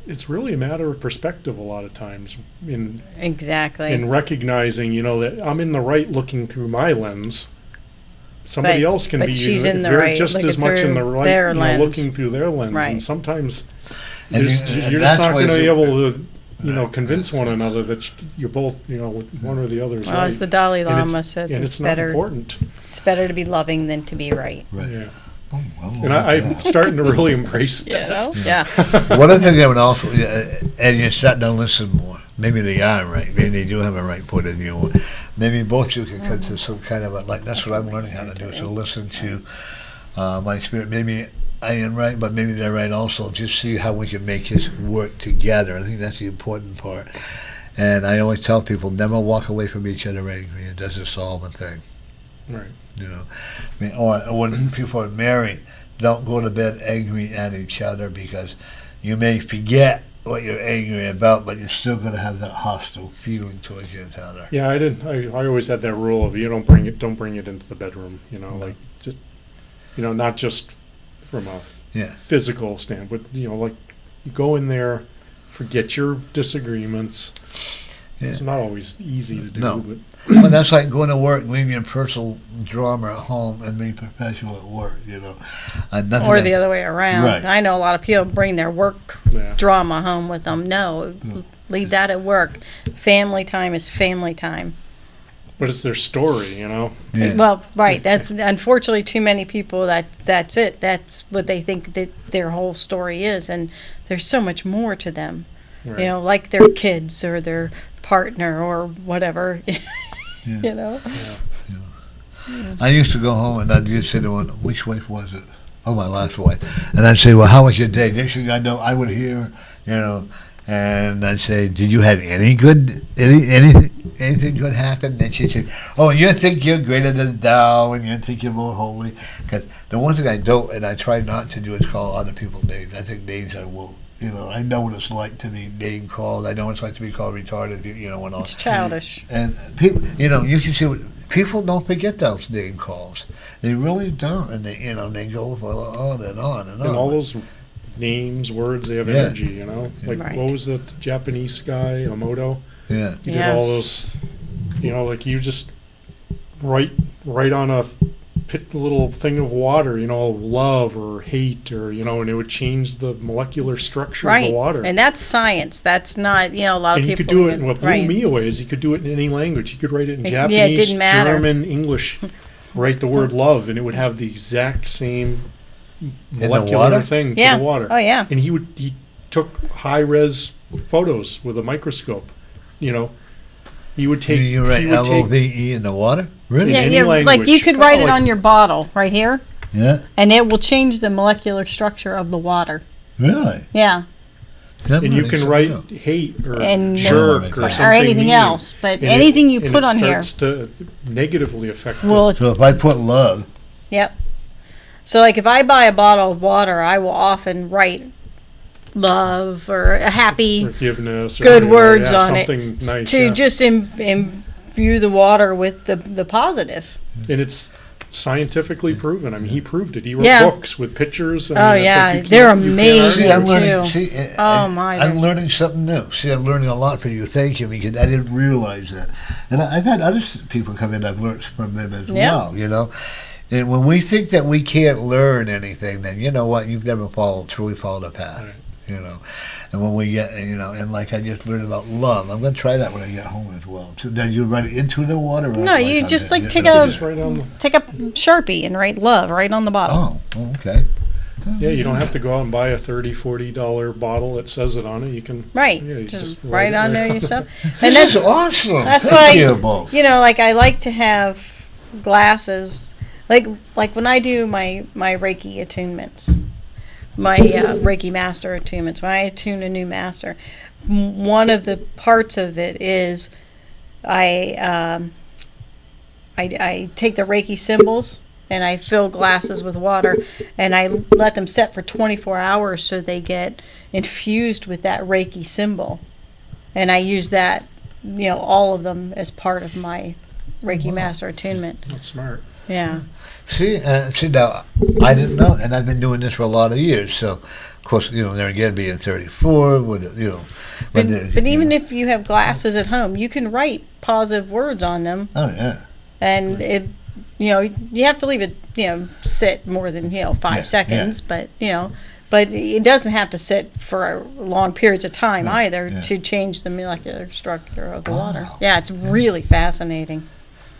it's really a matter of perspective a lot of times. Exactly. In recognizing, that I'm in the right looking through my lens. Somebody else can be she's in the right, just as much in the right, their lens. looking through their lens. Right. And sometimes And you're just not going to be able to, convince one another that you're both, one or the other is Well, right. as the Dalai And Lama says, and it's not better. important. It's better to be loving than to be right. Right. Yeah. Oh, well, And I'm starting to really embrace that. Yeah. One of the things I would also, and you start to listen more. Maybe they are right. Maybe they do have a right point of view. Maybe both you can come to some kind of that's what I'm learning how to do, to listen to my spirit. Maybe I am right, but maybe they're right also. Just see how we can make this work together. I think that's the important part. And I always tell people, never walk away from each other angry. It doesn't solve a thing. Right. I mean, or when people are married, don't go to bed angry at each other, because you may forget what you're angry about, but you're still going to have that hostile feeling towards each other. Yeah, I always had that rule of you don't bring it into the bedroom. Just, not just from a physical standpoint, but like you go in there, forget your disagreements. Yeah. It's not always easy to do. No. But Well, that's like going to work, leaving your personal drama at home and being professional at work, Or the other way around. Right. I know a lot of people bring their work yeah. drama home with them. No, leave that at work. Family time is family time. But it's their story, Yeah. Well, right. That's unfortunately too many people. That's it. That's what they think that their whole story is, and there's so much more to them. Right. Like their kids or their partner or whatever. Yeah. I used to go home and I'd just say to one, which wife was it? Oh, my last wife. And I'd say, well, how was your day? Next thing I know, I would hear, and I'd say, did you have anything good happen? And she'd say, oh, you think you're greater than thou, and you think you're more holy. Because the one thing I don't, and I try not to do, is call other people names. I think names I will. I know what it's like to be name called. I know what it's like to be called retarded. And all. It's childish. And people, you can see people don't forget those name calls. They really don't, and they go on and on and on. And all those names, words, they have energy. Like Right. what was the Japanese guy, Emoto? Yeah. He did all those. Like you just write on a little thing of water, love or hate, or and it would change the molecular structure of the water. And that's science. That's not, a lot of And people. you could do it. What blew right. me away is you could do it in any language. You could write it in Japanese, it didn't matter. German, English. Write the word love, and it would have the exact same molecular thing to the water. Oh yeah. And he took high res photos with a microscope. He would take. You write LOVE in the water? Really? Yeah, any like language. you could write it on your bottle right here, Yeah. and it will change the molecular structure of the water. Really? Yeah. And you can write hate or And- jerk or something Or anything mean. else, but And anything you and put it on here. starts to negatively affect Well, So if I put love, yep. So like if I buy a bottle of water, I will often write love or a happy forgiveness or good words on it something nice, to just imbue the water with the positive. And it's scientifically proven. I mean, he proved it. He wrote Yeah. books with pictures. Oh, it's yeah. like you They're can't- you can't amazing. argue. see, I'm learning. too. See, Oh, my, I'm they're- learning something new. See, I'm learning a lot from you. Thank you, because I didn't realize that. And I've had other people come in. I've learned from them as Yeah. well. And when we think that we can't learn anything, then you know what? You've never truly followed a path. Right. And when we get, and like I just learned about love, I'm going to try that when I get home as well. So then you write it into the water? Or No, you just take You a just write on the, take a Sharpie and write love right on the bottle. Oh, okay. yeah, you don't have to go out and buy a $30-$40 bottle that says it on it. You can Right. Yeah, you just just write write it on right. there yourself. This And is awesome. that's Thank why you both. like I like to have glasses. Like when I do my Reiki attunements, my Reiki master attunements, when I attune a new master, one of the parts of it is I take the Reiki symbols and I fill glasses with water and I let them set for 24 hours so they get infused with that Reiki symbol. And I use that, all of them as part of my Reiki master attunement. That's smart. Yeah. See, now, I didn't know, and I've been doing this for a lot of years, so, of course, there again, being 34, But even if you have glasses at home, you can write positive words on them, Oh, yeah. and it, you have to leave it, sit more than 5 seconds, but it doesn't have to sit for long periods of time either to change the molecular structure of the water. Yeah, it's really fascinating.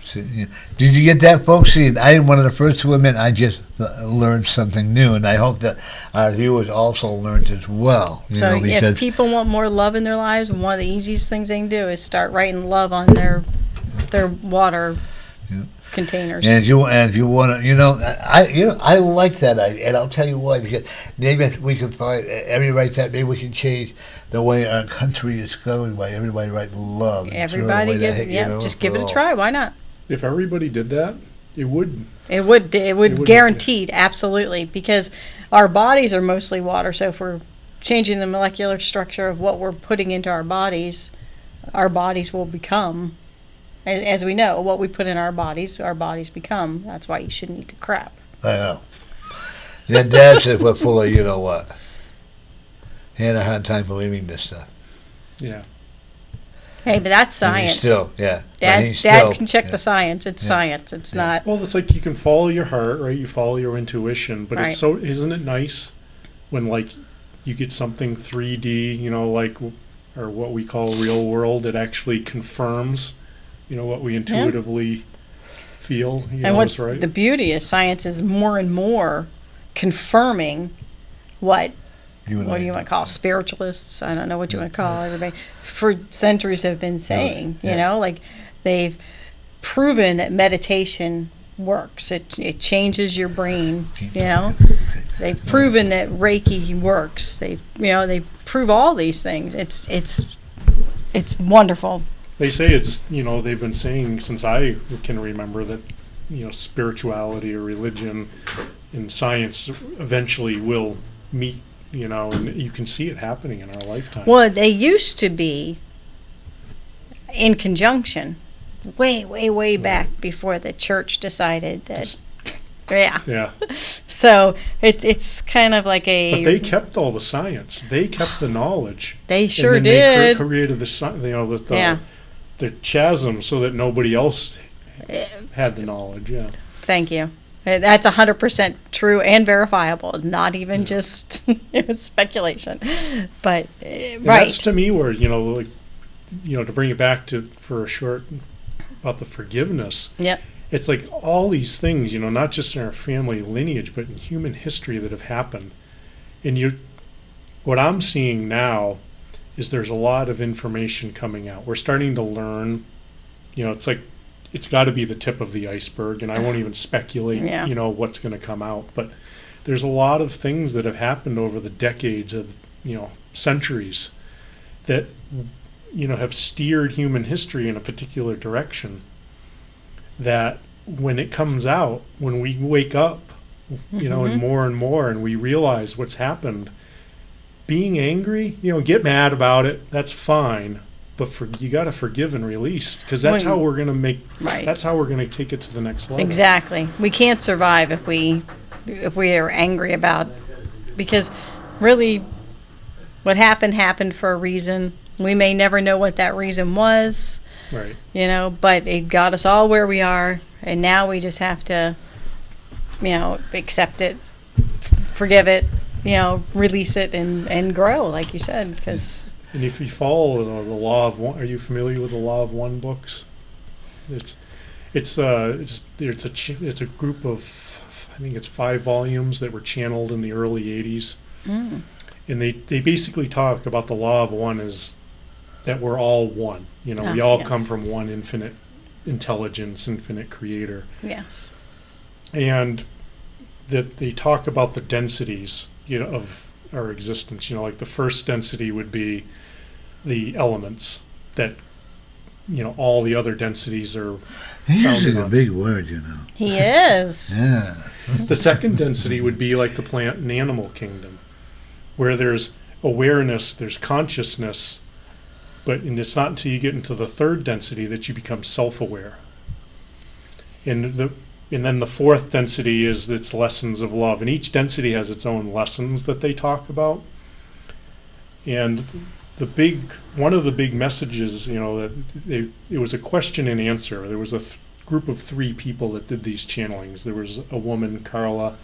See, did you get that, folks? See, I am one of the first to admit I just learned something new, and I hope that our viewers also learned as well. So because if people want more love in their lives, one of the easiest things they can do is start writing love on their water containers. And if you want to, I like that idea, and I'll tell you why. Because maybe we can find everybody that maybe we can change the way our country is going by everybody writing love. Everybody just give it a try. Why not? If everybody did that, it would. It would would, guaranteed, absolutely, because our bodies are mostly water. So if we're changing the molecular structure of what we're putting into our bodies will become, as we know, what we put in our bodies become. That's why you shouldn't eat the crap. I know. Your dad said we're full of what. He had a hard time believing this stuff. Yeah. Hey, but that's And he's science. still, yeah. But Dad he's still, can check yeah. the science. It's science. It's not. Well, it's like you can follow your heart, right? You follow your intuition, but Right. it's so, isn't it nice when like you get something 3D, or what we call real world, it actually confirms, what we intuitively feel. And what's right. the beauty of science is more and more confirming what You and what I do you know. want to call spiritualists? I don't know what you want to call everybody. For centuries have been saying, Yeah. like they've proven that meditation works. It changes your brain, you know. They've proven that Reiki works. They prove all these things. It's wonderful. They say it's, they've been saying since I can remember that, spirituality or religion and science eventually will meet, and you can see it happening in our lifetime. Well, they used to be in conjunction way back before the church decided that. Yeah. So it's kind of like But they kept all the science. They kept the knowledge. They sure and then did. They created the chasm so that nobody else had the knowledge. Yeah. Thank you. That's 100% true and verifiable. Not even just speculation, but right. That's to me where to bring it back for a short about the forgiveness. Yep. It's like all these things, not just in our family lineage, but in human history that have happened. And what I'm seeing now is there's a lot of information coming out. We're starting to learn, it's like it's got to be the tip of the iceberg, and I won't even speculate, what's going to come out. But there's a lot of things that have happened over the decades of, centuries that, have steered human history in a particular direction that when it comes out, when we wake up, and more, and we realize what's happened, being angry, get mad about it, that's fine. But you got to forgive and release, because that's how we're going to that's how we're going to take it to the next level. Exactly. We can't survive if we are angry about, because really what happened for a reason. We may never know what that reason was. Right. But it got us all where we are, and now we just have to, accept it, forgive it, release it, and grow, like you said, because. And if you follow the law of one, are you familiar with the Law of One books? It's a group of, I think it's 5 volumes that were channeled in the early 80s, and they basically talk about the Law of One is that we're all one. We all come from one infinite intelligence, infinite creator. Yes. And that they talk about the densities, of our existence. Like the first density would be the elements that, all the other densities are He's found using in. a big word, He is. Yeah. The second density would be like the plant and animal kingdom, where there's awareness, there's consciousness, and it's not until you get into the third density that you become self-aware. And then the fourth density is its lessons of love, and each density has its own lessons that they talk about. And one of the big messages, that it was a question and answer. There was a group of 3 people that did these channelings. There was a woman, Carla,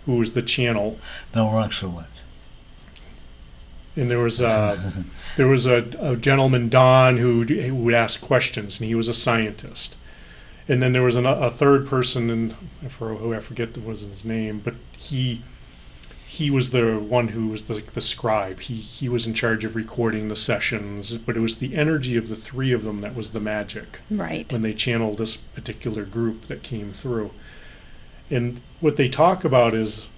who was the channel. Don't rock so much. And there was a gentleman, Don, who would ask questions, and he was a scientist. And then there was a third person, and I forget what was his name, but he was the one who was the scribe. He was in charge of recording the sessions, but it was the energy of the 3 of them that was the magic. Right. When they channeled this particular group that came through. And what they talk about is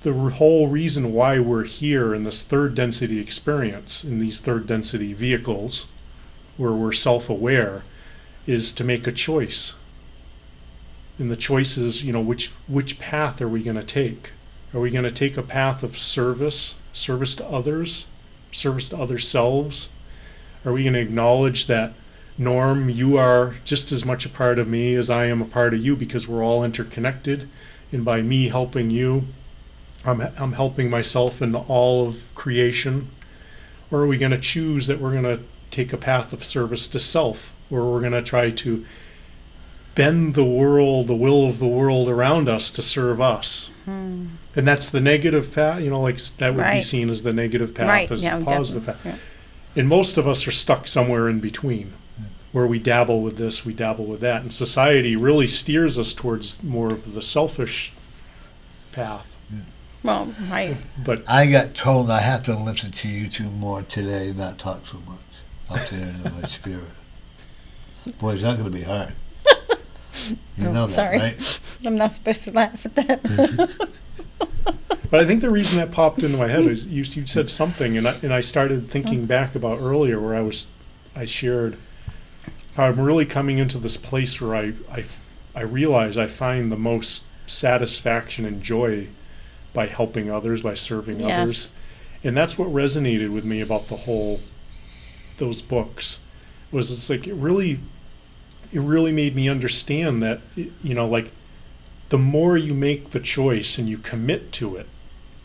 the whole reason why we're here in this third density experience, in these third density vehicles, where we're self-aware, is to make a choice. And the choice is, which path are we going to take? Are we going to take a path of service to others, service to other selves? Are we going to acknowledge that, Norm, you are just as much a part of me as I am a part of you, because we're all interconnected, and by me helping you, I'm helping myself and all of creation? Or are we going to choose that we're going to take a path of service to self, where we're going to try to bend the will of the world around us to serve us? And that's the negative path, like that would be seen as the negative path, as the positive path. Yeah. And most of us are stuck somewhere in between, where we dabble with this, we dabble with that. And society really steers us towards more of the selfish path. Well, right. But I got told I have to listen to you 2 more today, not talk so much. I'll tell you in my spirit. Boy, it's not going to be hard. You know that, sorry. right? I'm not supposed to laugh at that. But I think the reason that popped into my head is you said something, and I started thinking back about earlier where I shared how I'm really coming into this place where I realize I find the most satisfaction and joy by helping others, by serving Yes. others. And that's what resonated with me about those books, was it's like it really made me understand that, like, the more you make the choice and you commit to it,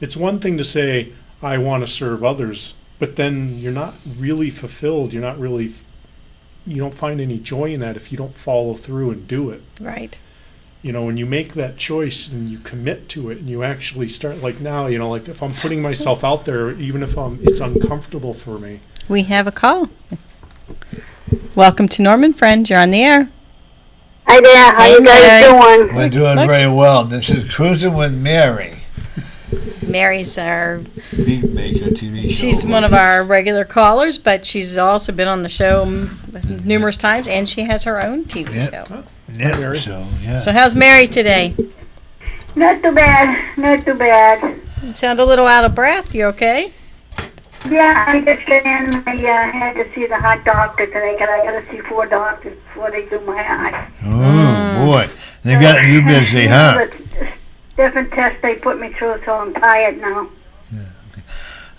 it's one thing to say, I want to serve others, but then you're not really fulfilled. You don't find any joy in that if you don't follow through and do it. Right. When you make that choice and you commit to it and you actually start, like now, like if I'm putting myself out there, even if it's uncomfortable for me. We have a call. Welcome to Norman Friends. You're on the air. Hi there, how Hey, you guys Mary. doing? We're doing very well. This is Cruising with Mary. Mary's our, Meat Maker TV show. she's one of our regular callers, but she's also been on the show numerous times, and she has her own TV Yep. show. Yeah, Mary. so, yeah. So how's Mary today? Not too bad, not too bad. You sound a little out of breath. You okay? Yeah, I just got in, I had to see the heart doctor today, because I got to see 4 doctors before they do my eye. Oh, boy. They got you busy, huh? But different tests they put me through, so I'm tired now.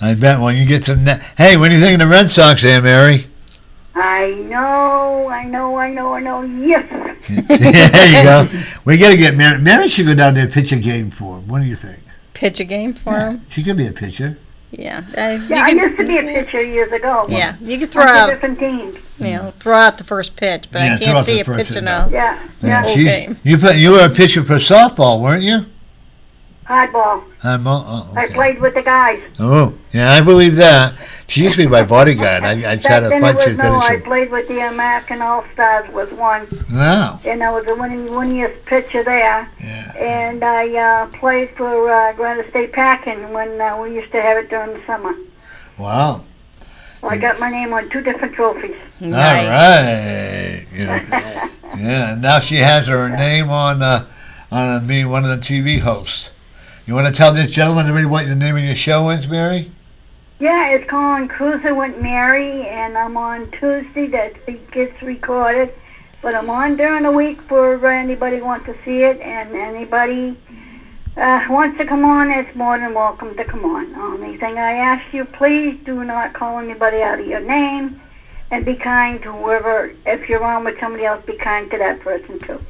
I bet when you get to... Hey, what do you think of the Red Sox there, Mary? I know, yes. There you go. We got to get Mary. Mary should go down there and pitch a game for him. What do you think? Pitch a game for him? She could be a pitcher. Yeah. Yeah, I used to be a pitcher years ago. Yeah, you could throw On out, different teams. throw out the first pitch, but Yeah, I throw can't out see the a first pitcher pitch, now. Yeah, Yeah, yeah, Okay. You were a pitcher for softball, weren't you? hardball. I Okay. played with the guys. Oh, yeah, I believe that. She used to be my bodyguard. I tried Back to then punch it her, was no, I finish her. played with the American All-Stars was one. Wow. And I was the winningest pitcher there. Yeah. And I played for Granite State Packing when we used to have it during the summer. Wow. Well, I got my name on 2 different trophies. All right. Yeah, now she has her name on being one of the TV hosts. You want to tell this gentleman really what the name of your show is, Mary? Yeah, it's called Cruising with Mary, and I'm on Tuesday. That gets recorded. But I'm on during the week for anybody who wants to see it, and anybody wants to come on is more than welcome to come on. Only thing I ask you, please do not call anybody out of your name, and be kind to whoever. If you're on with somebody else, be kind to that person too.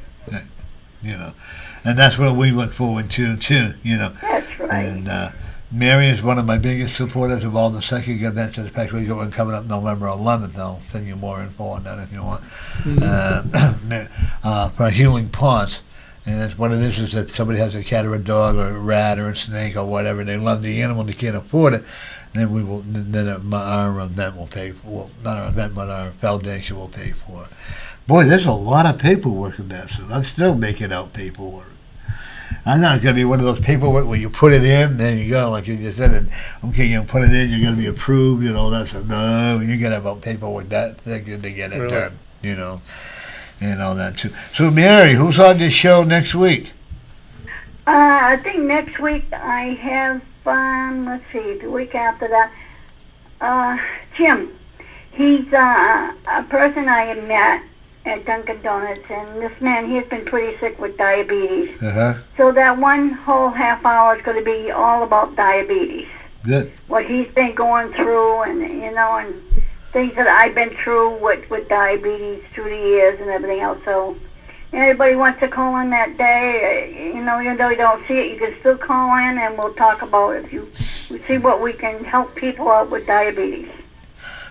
And that's what we look forward to, too, That's right. And Mary is one of my biggest supporters of all the psychic events, especially we got one coming up November 11th. I'll send you more info on that if you want. For Healing Paws. And that's what it is that somebody has a cat or a dog or a rat or a snake or whatever, they love the animal, they can't afford it, then our event will pay for, well, not our event, but our foundation will pay for it. Boy, there's a lot of paperwork in that, so I'm still making out paperwork. I'm not going to be one of those paperwork where you put it in, there you go, like you just said, and okay, you put it in, you're going to be approved, that's no, you got to have a paperwork that thick to get it Really? done, and all that too. So, Mary, who's on this show next week? I think next week I have, let's see, the week after that, Jim. He's a person I had met at Dunkin' Donuts, and this man, he has been pretty sick with diabetes. Uh-huh. So that one whole half hour is going to be all about diabetes. Good. What he's been going through, and and things that I've been through with diabetes through the years and everything else. So anybody wants to call in that day, even though you don't see it, you can still call in and we'll talk about it. We see what we can help people out with diabetes.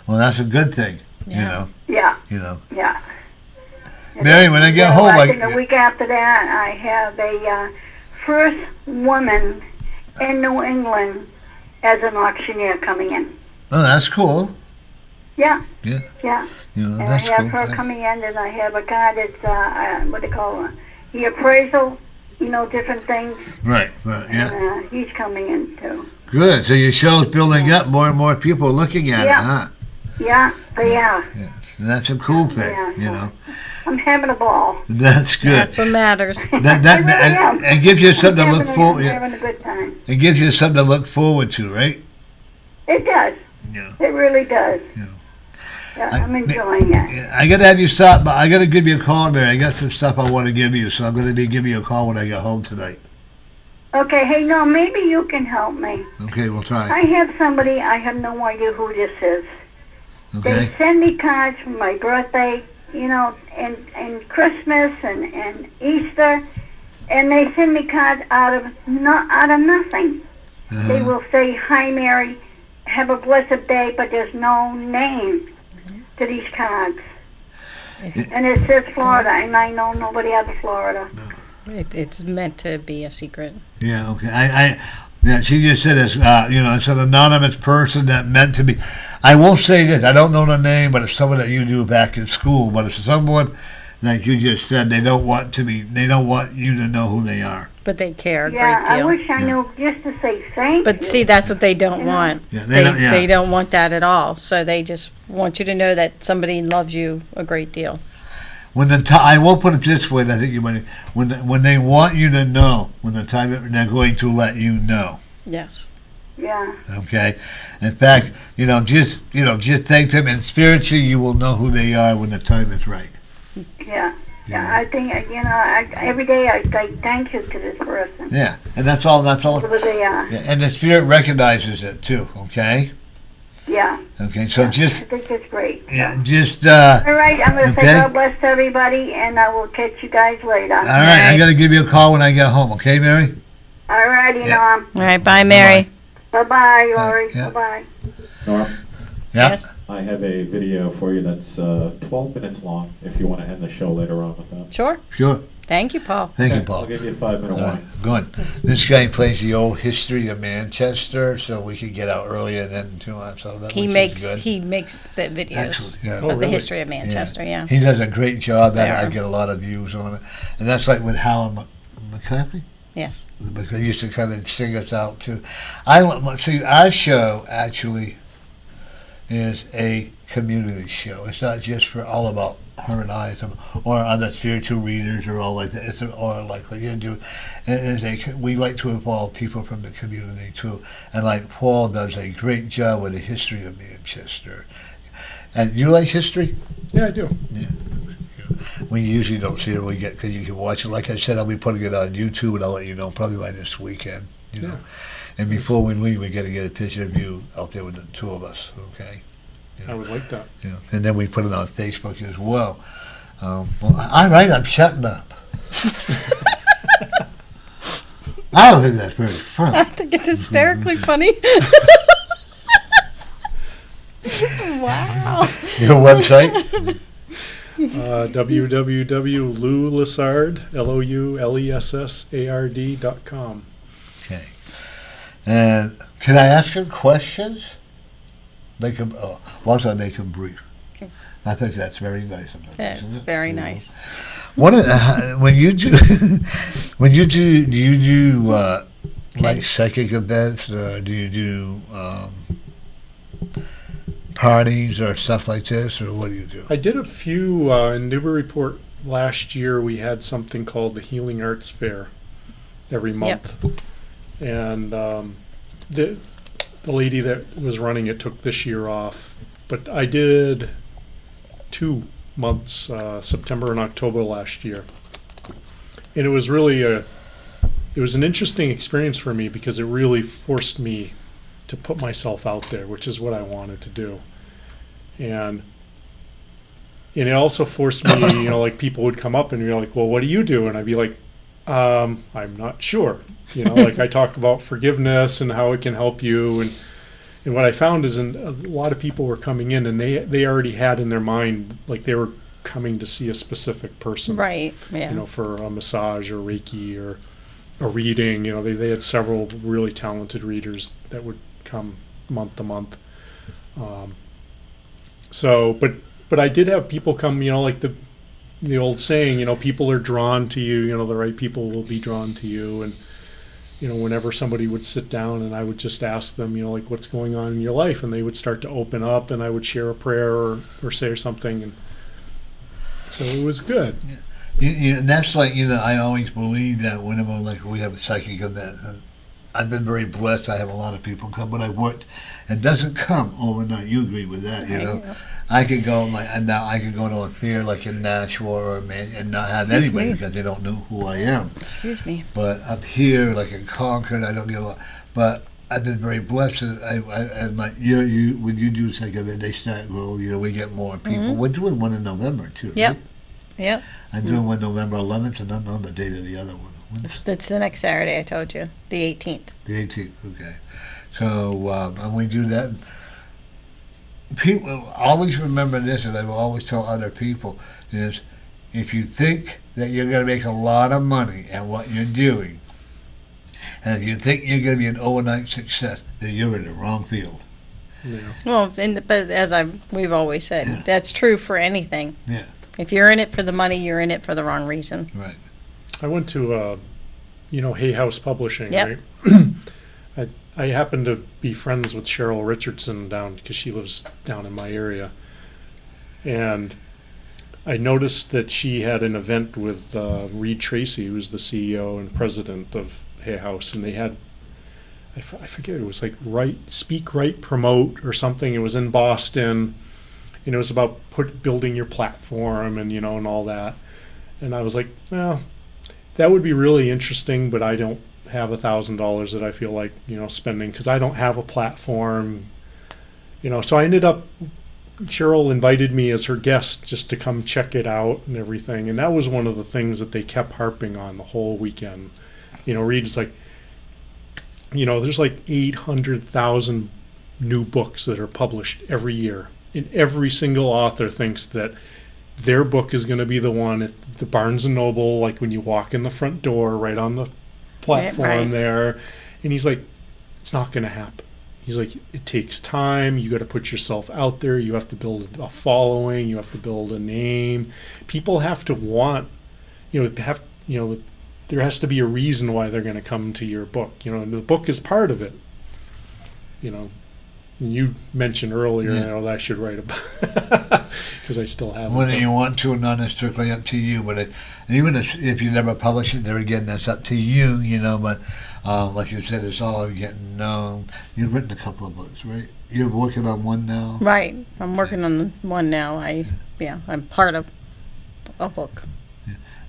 Well, that's a good thing, Yeah. Yeah. Yeah. Mary, when I get home, I think the week after that, I have a first woman in New England as an auctioneer coming in. Oh, that's cool. Yeah. Yeah. Yeah. And That's I have cool. her coming in, and I have a guy that's, what they call the appraisal, different things. Right, yeah. And he's coming in, too. Good. So your show's building up, more and more people looking at it, huh? Yeah, they are. Yes. And that's a cool thing, Yeah. you know. I'm having a ball. That's good. That's what matters. That really am. it gives you something to look I'm forward. having a good time. It gives you something to look forward to, right? It does. Yeah. It really does. Yeah. Yeah, I'm enjoying it. Yeah, I gotta have you stop, but I gotta give you a call, Mary. I got some stuff I want to give you, so I'm gonna be giving you a call when I get home tonight. Okay, hey, no, maybe you can help me. Okay, we'll try. I have somebody, I have no idea who this is. Okay. They send me cards for my birthday, you know, and Christmas and Easter, and they send me cards out of nothing. They will say, "Hi, Mary, have a blessed day," but there's no name to these cards. And it says Florida, and I know nobody out of Florida. It's meant to be a secret. Yeah, okay. Yeah, she just said it's, you know, it's an anonymous person that meant to be. I will say this, I don't know the name, but it's someone that you knew back in school, but it's someone, like you just said, they don't want you to know who they are. But they care a Yeah, great I deal. wish I knew just to say thank you. But see, that's what they don't want. Yeah, They don't want that at all. So they just want you to know that somebody loves you a great deal. I won't put it this way. I think you might. When they want you to know, when the time that they're going to let you know. Yes. Yeah. Okay. In fact, just thank them, and spiritually, you will know who they are when the time is right. Yeah. Yeah, I think, every day I say thank you to this person. Yeah, and that's all. Whoever they are. Yeah, and the spirit recognizes it too. Okay. Yeah. Okay. So I just. think it's great. Yeah. Just. All right, I'm going to say okay. God bless everybody, and I will catch you guys later. All right. I got to give you a call when I get home. Okay, Mary. All righty, Yeah. Norm. All right. Bye, Mary. Bye-bye, Lori. Yeah. Bye-bye. Norm, Yeah. Yes. I have a video for you that's 12 minutes long if you want to end the show later on with that. Sure. Sure. Thank you, Paul. Thank you, Okay, Paul. I'll give you a 5-minute All warning. right, good. This guy plays the old history of Manchester, so we could get out earlier than 2 months. So that He was makes good. the videos Excellent, yeah. of Oh, the really? history of Manchester. Yeah. He does a great job. That I There. get a lot of views on it, and that's like with Howard McCarthy. Yes. Because he used to kind of sing us out too. See, our show actually is a community show. It's not just for all about her and I, or other spiritual readers, or all like that. It's or like you do. We like to involve people from the community too, and like Paul does a great job with the history of Manchester. And you like history? Yeah, I do. We usually don't see it when we get, because you can watch it. Like I said, I'll be putting it on YouTube, and I'll let you know probably by this weekend. You know, Yeah. and before we leave, we got to get a picture of you out there with the two of us. Okay. I would like that. Yeah. And then we put it on Facebook as well. All right, I'm shutting up. I don't think that's very I funny. think it's hysterically funny. Wow. Your website? www.louislessard, LOULESSARD.com. Okay. And can I ask you questions? Make them, once I make them brief. I think that's very nice of them, Yeah, isn't it? very nice. When you do, do you do like psychic events, or do you do parties or stuff like this, or what do you do? I did a few in Newburyport last year. We had something called the Healing Arts Fair every month, and the lady that was running it took this year off. But I did 2 months, September and October last year, and it was really it was an interesting experience for me because it really forced me to put myself out there, which is what I wanted to do. And it also forced me, like people would come up and you're like, well, what do you do? And I'd be like, I'm not sure. Like I talk about forgiveness and how it can help you. And what I found is a lot of people were coming in and they already had in their mind, like they were coming to see a specific person. Right. Yeah. For a massage or Reiki or a reading. They had several really talented readers that would come month to month. But I did have people come, like the old saying, people are drawn to you, the right people will be drawn to you. whenever somebody would sit down and I would just ask them, like, what's going on in your life? And they would start to open up and I would share a prayer or say something. And so it was good. And that's like, I always believe that whenever like we have a psychic event, and I've been very blessed. I have a lot of people come, but I've worked. It doesn't come overnight. You agree with that, I could go now I could go to a theater like in Nashville or and not have anybody because they don't know who I am. Excuse me. But up here, like in Concord, I don't get a lot. But I've been very blessed. And like when you do psychic event, they start growing. We get more people. Mm-hmm. We're doing one in November too. Yep. Right? Yep. I'm doing one November 11th, and I don't know the date of the other one. That's the next Saturday, I told you. The 18th. The 18th, okay. So, and we do that. People always remember this, and I will always tell other people, is if you think that you're going to make a lot of money at what you're doing, and if you think you're going to be an overnight success, then you're in the wrong field. Yeah. Well, but as we've always said, that's true for anything. Yeah. If you're in it for the money, you're in it for the wrong reason. Right. I went to, Hay House Publishing, Yep. right? I happen to be friends with Cheryl Richardson because she lives down in my area. And I noticed that she had an event with Reed Tracy, who's the CEO and president of Hay House, and they had, I forget, it was like Speak, Write, Promote or something. It was in Boston. It was about building your platform and, and all that. And I was like, well, that would be really interesting, but I don't have $1,000 that I feel like, spending because I don't have a platform, So I ended up, Cheryl invited me as her guest just to come check it out and everything. And that was one of the things that they kept harping on the whole weekend. Reed's like, there's like 800,000 new books that are published every year. And every single author thinks that their book is going to be the one at the Barnes & Noble, like when you walk in the front door, right on the platform there. And he's like, it's not going to happen. He's like, it takes time. You got to put yourself out there. You have to build a following. You have to build a name. People have to want, there has to be a reason why they're going to come to your book. And the book is part of it. You mentioned earlier that I should write a book because I still have Whether you want to or not is strictly up to you. But even if you never publish it, there again, that's up to you, But like you said, it's all getting known. You've written a couple of books, right? You're working on one now? Right. I'm working on one now. I'm part of a book.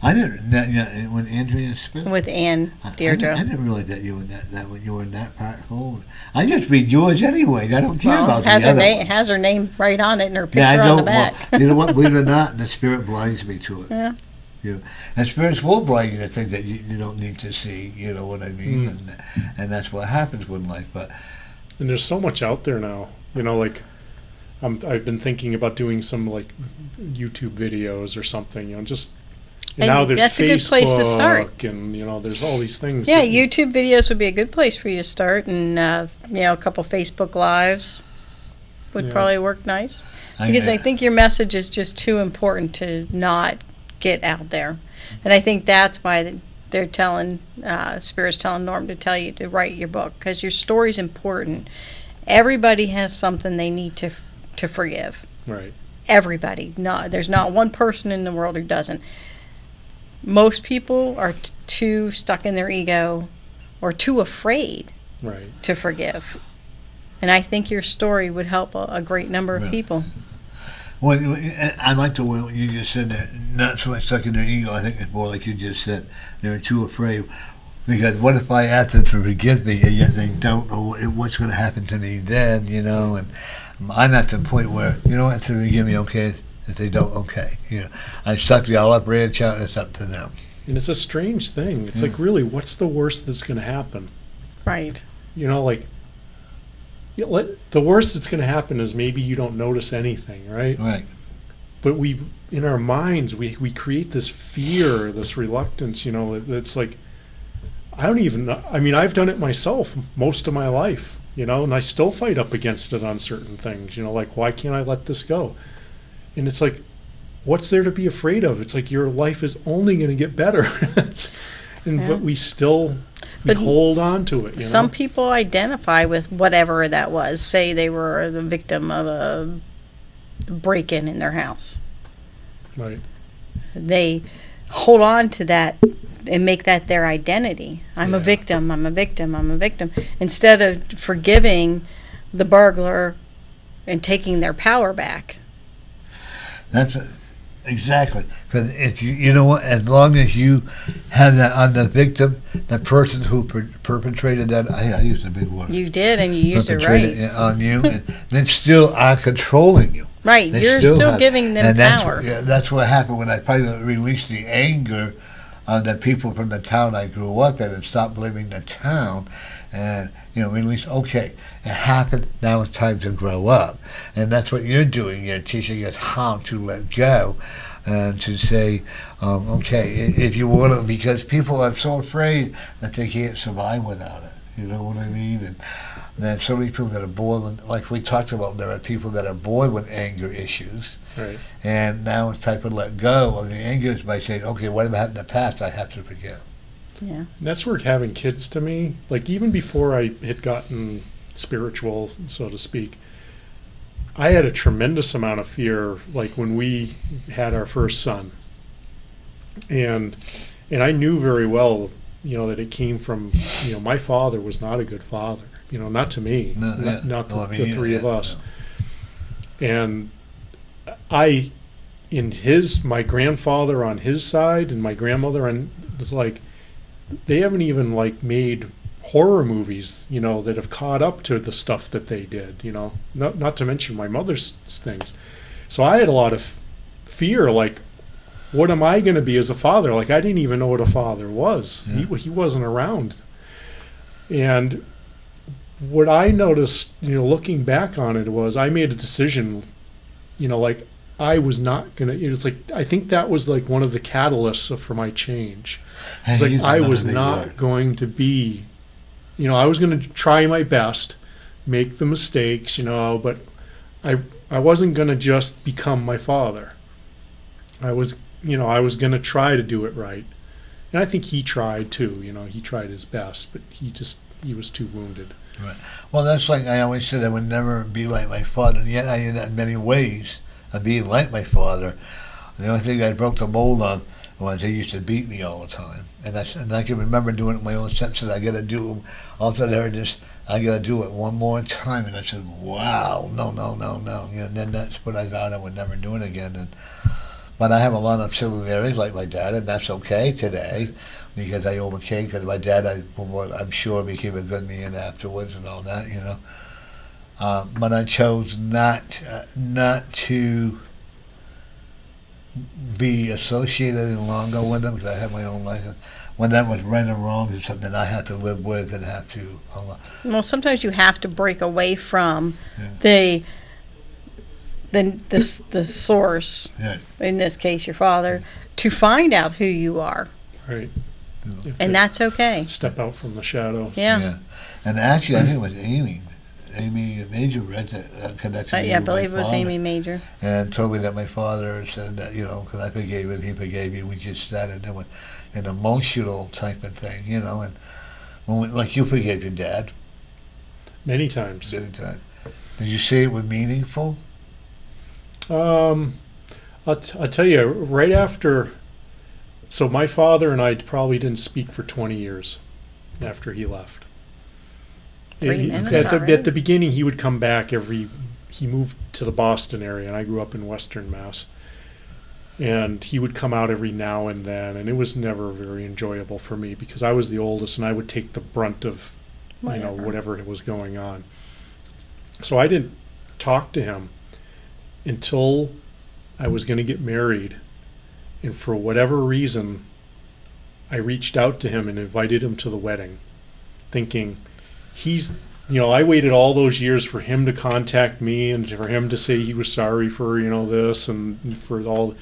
I didn't. When Andrea Smith with Ann Deirdre. I didn't realize that you were you were in that part. I just read yours anyway. I don't care about the other ones. Has her name right on it and her picture on the back. Well, you know what? Believe it or not, the spirit blinds me to it. Yeah. And spirits will blind you to things that you don't need to see. You know what I mean? And that's what happens with life. And there's so much out there now. I've been thinking about doing some like YouTube videos or something. And now there's that's Facebook, a good place to start. And there's all these things. Yeah, YouTube videos would be a good place for you to start, and a couple Facebook Lives would probably work nice. Because I think your message is just too important to not get out there, and I think that's why they're telling Spirit's telling Norm to tell you to write your book because your story's important. Everybody has something they need to forgive. Right. Everybody. There's not one person in the world who doesn't. Most people are too stuck in their ego or too afraid to forgive. And I think your story would help a great number of people. Well, I like the way what you just said that not so much stuck in their ego. I think it's more like you just said they're too afraid. Because what if I ask them to forgive me and yet they don't know what's going to happen to me then, And I'm at the point where, if they forgive me, okay. If they don't, okay. I suck the olive branch out, and it's up to them. And it's a strange thing. It's like, really, what's the worst that's going to happen? Right. The worst that's going to happen is maybe you don't notice anything, right? Right. But in our minds, we create this fear, this reluctance, it's like, I don't even know. I mean, I've done it myself most of my life, and I still fight up against it on certain things, like, why can't I let this go? And it's like, what's there to be afraid of? It's like your life is only going to get better. But we still... we But hold on to it. some people identify with whatever that was. Say they were the victim of a break-in in their house. Right. They hold on to that and make that their identity. I'm a victim, I'm a victim, I'm a victim. Instead of forgiving the burglar and taking their power back. That's exactly. Because if you know what, as long as you have that on the victim, the person who perpetrated that, I used a big word. You did, and you used it perpetrated right. it on you, and then still are controlling you. Right, They you're still have- giving them and power. That's what happened when I finally released the anger on the people from the town I grew up in and stopped blaming the town, and release. Okay, it happened. Now it's time to grow up, and that's what you're doing. You're teaching us how to let go, and to say, okay, if you want to, because people are so afraid that they can't survive without it. You know what I mean? And there's so many people that are born with, like we talked about, there are people that are born with anger issues. Right. And now it's time to let go of the anger by saying, okay, whatever happened in the past, I have to forgive. Yeah. And that's where having kids to me, like even before I had gotten spiritual, so to speak, I had a tremendous amount of fear, like when we had our first son. And I knew very well, that it came from, my father was not a good father, not to me, No, yeah. not Well, I the mean, three of yeah, us. yeah. And my grandfather on his side and my grandmother on, it's like, they haven't even like made horror movies, that have caught up to the stuff that they did, not to mention my mother's things. So I had a lot of fear, like, what am I going to be as a father? Like, I didn't even know what a father was. Yeah. He wasn't around. And what I noticed, looking back on it was I made a decision, like I was not going to, it's like, I think that was like one of the catalysts for my change. It's like I was not going to be, I was going to try my best, make the mistakes, but I wasn't going to just become my father. I was going to try to do it right. And I think he tried too, he tried his best, but he was too wounded. Right. Well, that's like I always said, I would never be like my father, and yet I ended up in many ways of being like my father. The only thing I broke the mold on was he used to beat me all the time. And I can remember doing it in my own sense that I got to do, also I heard this, I got to do it one more time. And I said, wow, no. And then that's what I vowed I would never do it again. But I have a lot of similarities like my dad, and that's okay today because I overcame, because my dad, I'm sure, became a good man afterwards and all that, But I chose not to be associated any longer with them because I had my own life. When that was right or wrong, it's something I had to live with and have to. Well, sometimes you have to break away from the source, in this case your father, to find out who you are. Right. And that's okay. Step out from the shadow. Yeah. And actually, I think it was Amy Major read that connection. I believe it was Amy Major. And told me that my father said that, because I forgave him, he forgave me. We just started doing an emotional type of thing, and like you forgave your dad. Many times. Did you say it was meaningful? I'll tell you, right after, so my father and I probably didn't speak for 20 years after he left. 3 minutes At the beginning, he would come back he moved to the Boston area, and I grew up in Western Mass. And he would come out every now and then, and it was never very enjoyable for me because I was the oldest, and I would take the brunt of, whatever was going on. So I didn't talk to him until I was going to get married. And for whatever reason, I reached out to him and invited him to the wedding, thinking I waited all those years for him to contact me and for him to say he was sorry for, this and for all.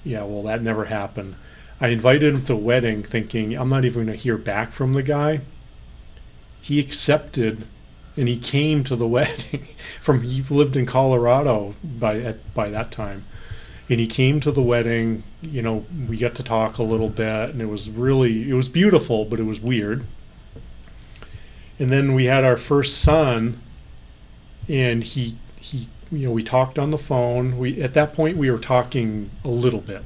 Yeah, well, that never happened. I invited him to the wedding thinking I'm not even going to hear back from the guy. He accepted and he came to the wedding. He lived in Colorado by that time. And he came to the wedding, we got to talk a little bit, and it was beautiful, but it was weird. And then we had our first son, and he we talked on the phone. At that point we were talking a little bit.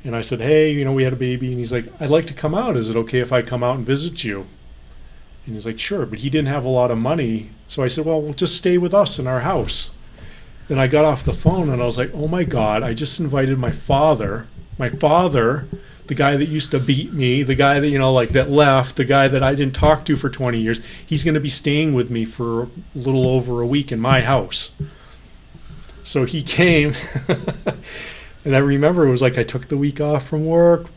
And I said, hey, we had a baby. And he's like, I'd like to come out. Is it okay if I come out and visit you? And he's like, sure. But he didn't have a lot of money. So I said, well, we'll just stay with us in our house. Then I got off the phone and I was like, oh my God, I just invited my father, the guy that used to beat me, the guy that, that left, the guy that I didn't talk to for 20 years. He's going to be staying with me for a little over a week in my house. So he came. And I remember it was like I took the week off from work.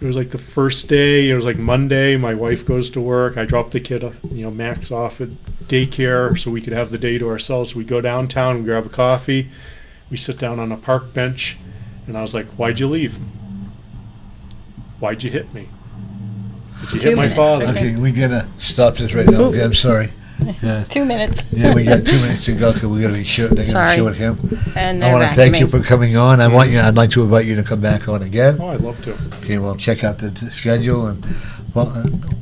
It was like the first day. It was like Monday. My wife goes to work. I drop the kid, Max off at daycare so we could have the day to ourselves. We go downtown, we grab a coffee. We sit down on a park bench. And I was like, why'd you leave? Why'd you hit me? Did you 2 hit my minutes, father? Okay, we gotta stop this right now. Okay, I'm sorry. Yeah. 2 minutes. Yeah, we got 2 minutes to go because we gotta be short. They're Sorry. gonna show it him. And I they're want to back thank me. you for coming on. I'd like to invite you to come back on again. Oh, I'd love to. Okay, we'll check out the schedule and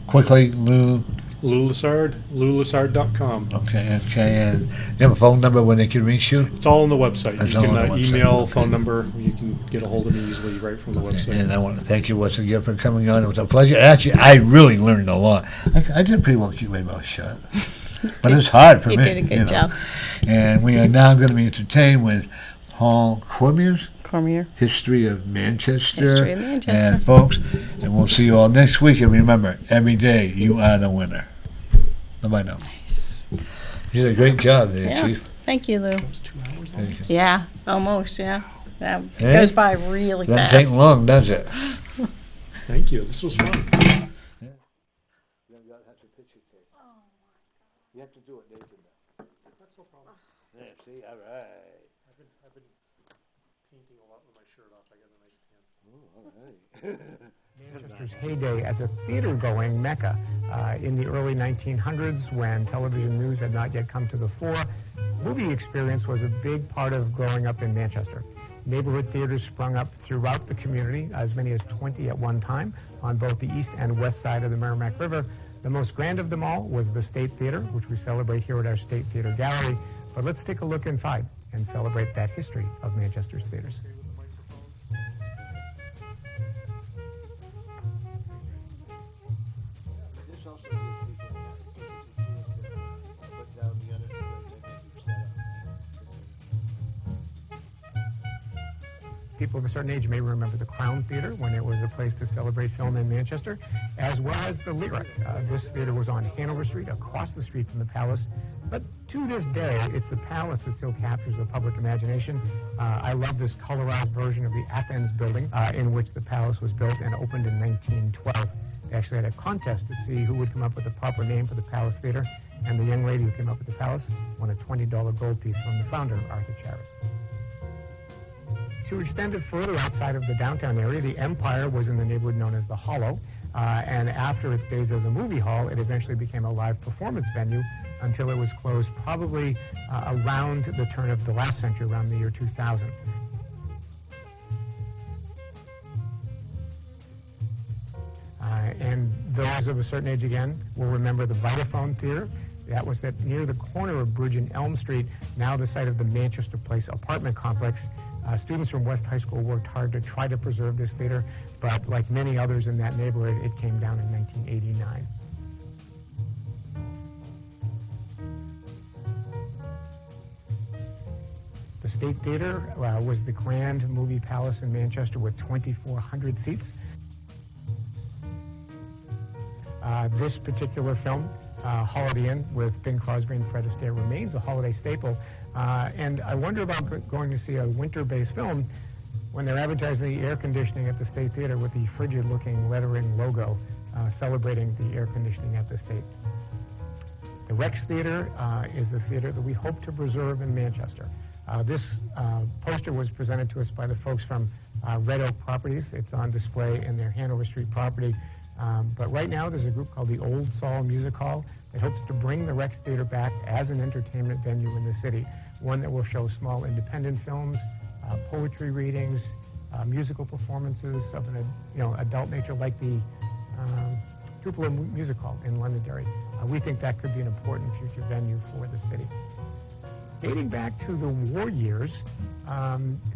quickly, Lou. Louis Lessard, louislessard.com. Okay, and you have a phone number when they can reach you? It's all on the website. It's You all can on the website. email, Okay. phone number. You can get a hold of me easily right from the website. And I want to thank you once again for coming on. It was a pleasure. Actually, I really learned a lot. I did pretty well keep my mouth shut. But it's hard for You me. did a good job. And we are now going to be entertained with Paul Cormier's Cormier. History of Manchester. History of Manchester. And folks, and we'll see you all next week. And remember, every day you are the winner. Bye-bye now. Nice. You did a great job there, Yeah. Chief. Thank you, Lou. It was 2 hours long. Thank you. Yeah, almost, yeah. That Eh? goes by really Doesn't fast. take long, does it? Thank you. This was fun. You have to do it naked now. That's no problem. Yeah, see, all right. I've been painting a lot with my shirt off. I got a nice tan. All right. Manchester's heyday as a theater-going mecca. In the early 1900s, when television news had not yet come to the fore, movie experience was a big part of growing up in Manchester. Neighborhood theaters sprung up throughout the community, as many as 20 at one time, on both the east and west side of the Merrimack River. The most grand of them all was the State Theater, which we celebrate here at our State Theater Gallery. But let's take a look inside and celebrate that history of Manchester's theaters. This also gives people a chance to put down the other People of a certain age may remember the Crown Theater when it was a place to celebrate film in Manchester, as well as the Lyric. This theater was on Hanover Street, across the street from the Palace. But to this day, it's the Palace that still captures the public imagination. I love this colorized version of the Athens building in which the Palace was built and opened in 1912. They actually had a contest to see who would come up with the proper name for the Palace Theater, and the young lady who came up with the Palace won a $20 gold piece from the founder, Arthur Charis. To extend it further outside of the downtown area, the Empire was in the neighborhood known as the Hollow, and after its days as a movie hall, it eventually became a live performance venue until it was closed probably around the turn of the last century, around the year 2000. And those of a certain age, again, will remember the Vitaphone Theater. That was near the corner of Bridge and Elm Street, now the site of the Manchester Place apartment complex. Students from West High School worked hard to try to preserve this theater, but like many others in that neighborhood, it came down in 1989. The State Theater was the grand movie palace in Manchester with 2,400 seats. This particular film, Holiday Inn, with Bing Crosby and Fred Astaire, remains a holiday staple. And I wonder about going to see a winter-based film when they're advertising the air conditioning at the State Theater with the frigid-looking lettering logo celebrating the air conditioning at the State. The Rex Theater is the theater that we hope to preserve in Manchester. This poster was presented to us by the folks from Red Oak Properties. It's on display in their Hanover Street property. But right now there's a group called the Old Saul Music Hall that hopes to bring the Rex Theater back as an entertainment venue in the city, one that will show small independent films, poetry readings, musical performances of an adult nature, like the Tupelo Music Hall in Londonderry. We think that could be an important future venue for the city. Dating back to the war years,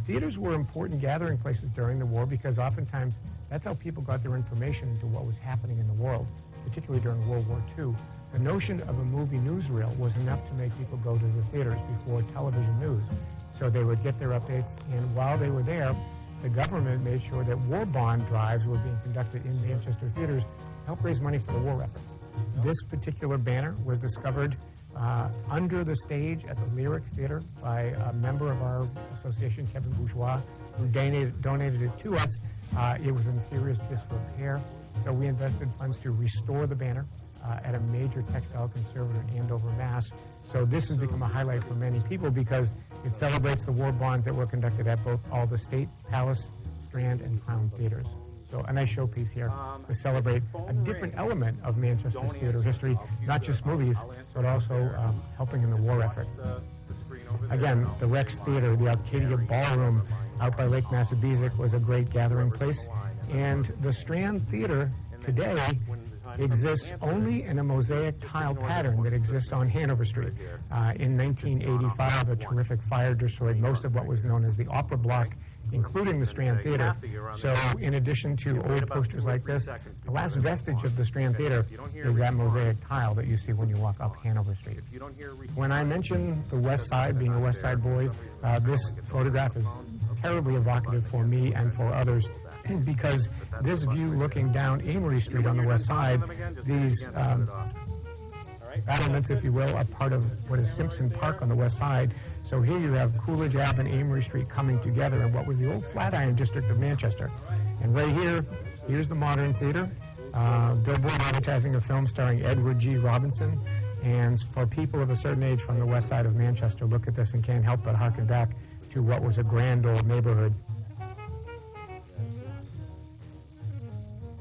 theaters were important gathering places during the war because oftentimes that's how people got their information into what was happening in the world, particularly during World War II. The notion of a movie newsreel was enough to make people go to the theaters before television news. So they would get their updates, and while they were there, the government made sure that war bond drives were being conducted in Manchester theaters to help raise money for the war effort. This particular banner was discovered under the stage at the Lyric Theater by a member of our association, Kevin Bourgeois, who donated it to us. It was in serious disrepair, so we invested funds to restore the banner at a major textile conservator in Andover, Mass. So this has become a highlight for many people because it celebrates the war bonds that were conducted at both all the State, Palace, Strand, and Crown theaters. So a nice showpiece here to celebrate a different element of Manchester's theater history, not just movies, but also helping in the war effort. Again, the Rex Theater, the Arcadia Ballroom out by Lake Massapequa was a great gathering place. And the Strand Theater today exists only in a mosaic tile pattern that exists on Hanover Street. In 1985, a terrific fire destroyed most of what was known as the Opera Block, including the Strand Theater. So in addition to old posters like this, the last vestige of the Strand Theater is that mosaic tile that you see when you walk up Hanover Street. When I mention the West Side, being a West Side boy, this photograph is terribly evocative for me and for others because this view looking down Amory Street on the west side, these battlements, if you will, are part of what is Simpson Park on the west side. So here you have Coolidge Ave and Amory Street coming together in what was the old Flatiron district of Manchester. And right here, here's the Modern Theater, billboard advertising a film starring Edward G. Robinson. And for people of a certain age from the west side of Manchester, look at this and can't help but harken back to what was a grand old neighborhood.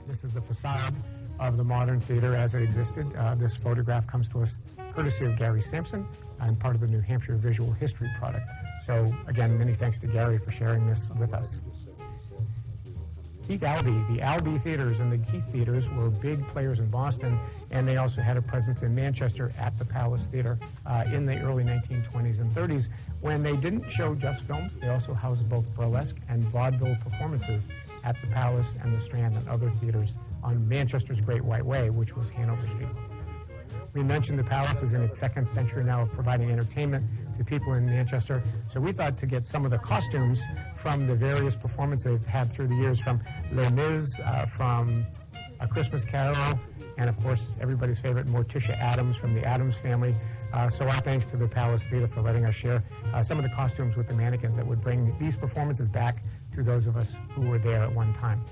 This is the facade of the Modern Theater as it existed. This photograph comes to us courtesy of Gary Sampson and part of the New Hampshire Visual History Product. So again, many thanks to Gary for sharing this with us. Keith Albee, the Albee Theaters and the Keith Theaters were big players in Boston, and they also had a presence in Manchester at the Palace Theater in the early 1920s and 30s. When they didn't show just films, they also housed both burlesque and vaudeville performances at the Palace and the Strand and other theaters on Manchester's Great White Way, which was Hanover Street. We mentioned the Palace is in its second century now of providing entertainment to people in Manchester. So we thought to get some of the costumes from the various performances they've had through the years, from Les Mis, from A Christmas Carol, and of course everybody's favorite Morticia Addams from the Addams Family. So our thanks to the Palace Theater for letting us share some of the costumes with the mannequins that would bring these performances back to those of us who were there at one time.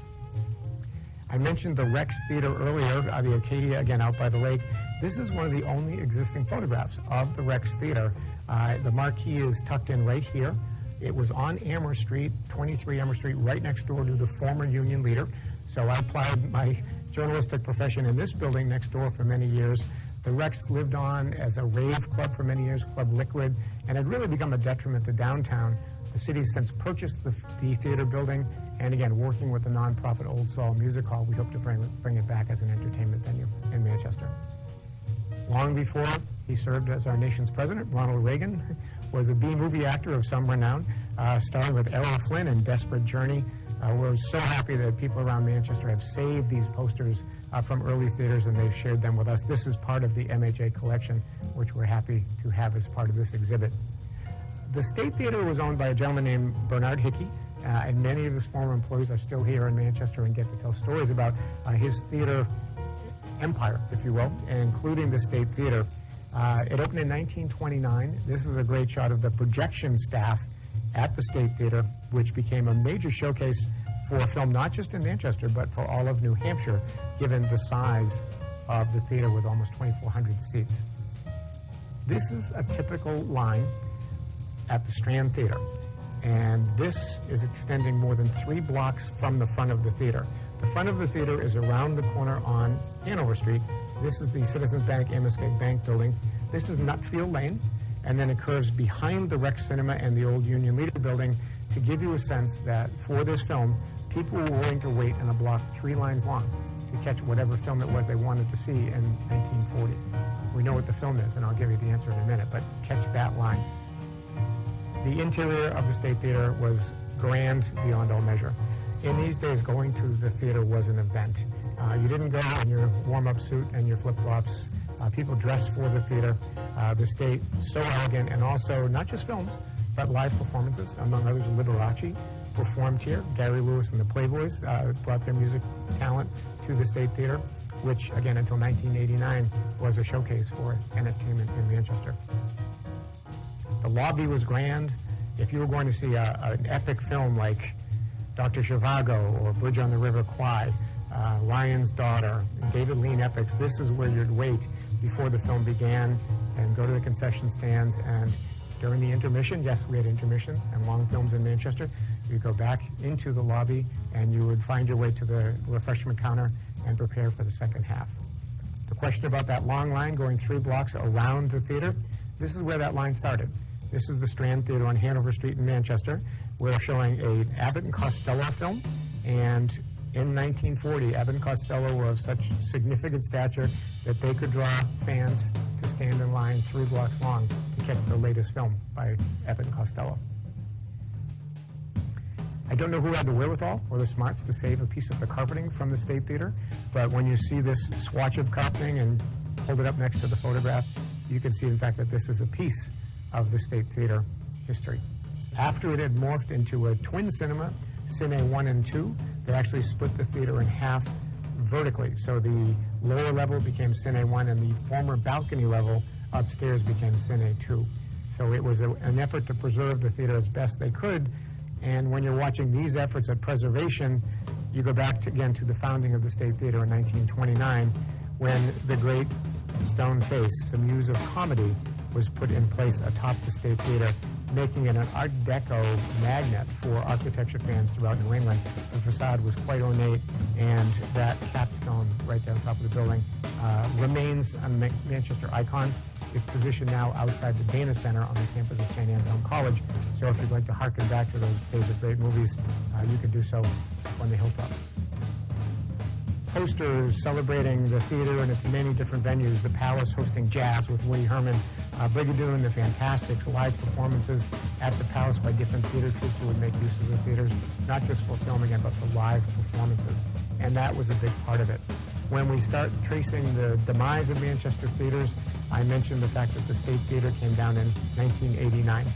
I mentioned the Rex Theater earlier, the Arcadia, again, out by the lake. This is one of the only existing photographs of the Rex Theater. The marquee is tucked in right here. It was on Amherst Street, 23 Amherst Street, right next door to the former Union leader. So I applied my journalistic profession in this building next door for many years. The Rex lived on as a rave club for many years, Club Liquid, and had really become a detriment to downtown. The city has since purchased the theater building, and again, working with the nonprofit Old Saul Music Hall, we hope to bring it back as an entertainment venue in Manchester. Long before he served as our nation's president, Ronald Reagan was a B-movie actor of some renown, starring with Errol Flynn in Desperate Journey. We're so happy that people around Manchester have saved these posters from early theaters, and they've shared them with us. This is part of the MHA collection, which we're happy to have as part of this exhibit. The State Theater was owned by a gentleman named Bernard Hickey, and many of his former employees are still here in Manchester and get to tell stories about his theater empire, if you will, including the State Theater. It opened in 1929. This is a great shot of the projection staff at the State Theater, which became a major showcase for film not just in Manchester, but for all of New Hampshire, given the size of the theater with almost 2,400 seats. This is a typical line at the Strand Theater, and this is extending more than 3 blocks from the front of the theater. The front of the theater is around the corner on Hanover Street. This is the Citizens Bank Amherst Bank building. This is Nutfield Lane, and then it curves behind the Rex Cinema and the old Union Leader building to give you a sense that for this film, people were willing to wait in a block 3 lines long to catch whatever film it was they wanted to see in 1940. We know what the film is, and I'll give you the answer in a minute, but catch that line. The interior of the State Theater was grand beyond all measure. In these days, going to the theater was an event. You didn't go in your warm-up suit and your flip-flops. People dressed for the theater. The State, so elegant, and also not just films, but live performances, among others Liberace performed here. Gary Lewis and the Playboys brought their music talent to the State Theater, which, again, until 1989, was a showcase for entertainment in Manchester. The lobby was grand. If you were going to see an epic film like Dr. Zhivago or Bridge on the River Kwai, Ryan's Daughter, David Lean epics, this is where you'd wait before the film began and go to the concession stands. And during the intermission, yes, we had intermissions and long films in Manchester, you'd go back into the lobby and you would find your way to the refreshment counter and prepare for the second half. The question about that long line going 3 blocks around the theater, this is where that line started. This is the Strand Theater on Hanover Street in Manchester. We're showing an Abbott and Costello film, and in 1940, Abbott and Costello were of such significant stature that they could draw fans to stand in line 3 blocks long to catch the latest film by Abbott and Costello. I don't know who had the wherewithal or the smarts to save a piece of the carpeting from the State Theater, but when you see this swatch of carpeting and hold it up next to the photograph, you can see, in fact, that this is a piece of the State Theater history. After it had morphed into a twin cinema, Cine 1 and 2, they actually split the theater in half vertically. So the lower level became Cine 1 and the former balcony level upstairs became Cine 2. So it was an effort to preserve the theater as best they could. And when you're watching these efforts at preservation, you go back again to the founding of the State Theater in 1929, when the great stone face, the muse of comedy, was put in place atop the State Theater, making it an Art Deco magnet for architecture fans throughout New England. The facade was quite ornate, and that capstone right there on top of the building remains a Manchester icon. It's positioned now outside the Dana Center on the campus of St. Anselm College. So if you'd like to harken back to those days of great movies, you can do so on the hilltop. Posters celebrating the theater and its many different venues, the Palace hosting jazz with Woody Herman, Brigadoon, the Fantastics, live performances at the Palace by different theater troupes who would make use of the theaters, not just for filming it, but for live performances. And that was a big part of it. When we start tracing the demise of Manchester theaters, I mentioned the fact that the State Theater came down in 1989.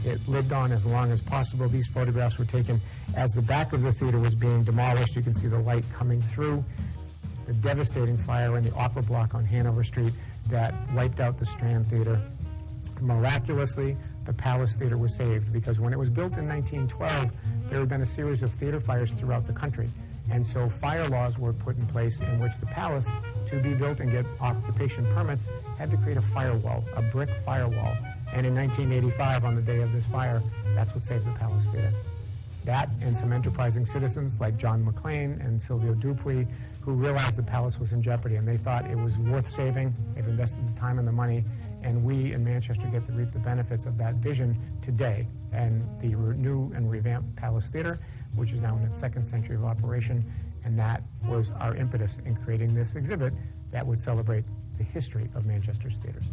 It lived on as long as possible. These photographs were taken as the back of the theater was being demolished. You can see the light coming through. The devastating fire in the Opera Block on Hanover Street that wiped out the Strand Theater. Miraculously, the Palace Theater was saved because when it was built in 1912, there had been a series of theater fires throughout the country. And so fire laws were put in place in which the Palace, to be built and get occupation permits, had to create a firewall, a brick firewall. And in 1985, on the day of this fire, that's what saved the Palace Theater. That and some enterprising citizens like John McClane and Silvio Dupuy, who realized the Palace was in jeopardy, and they thought it was worth saving. They've invested the time and the money, and we in Manchester get to reap the benefits of that vision today. And the new and revamped Palace Theater, which is now in its 2nd century of operation, and that was our impetus in creating this exhibit that would celebrate the history of Manchester's theaters.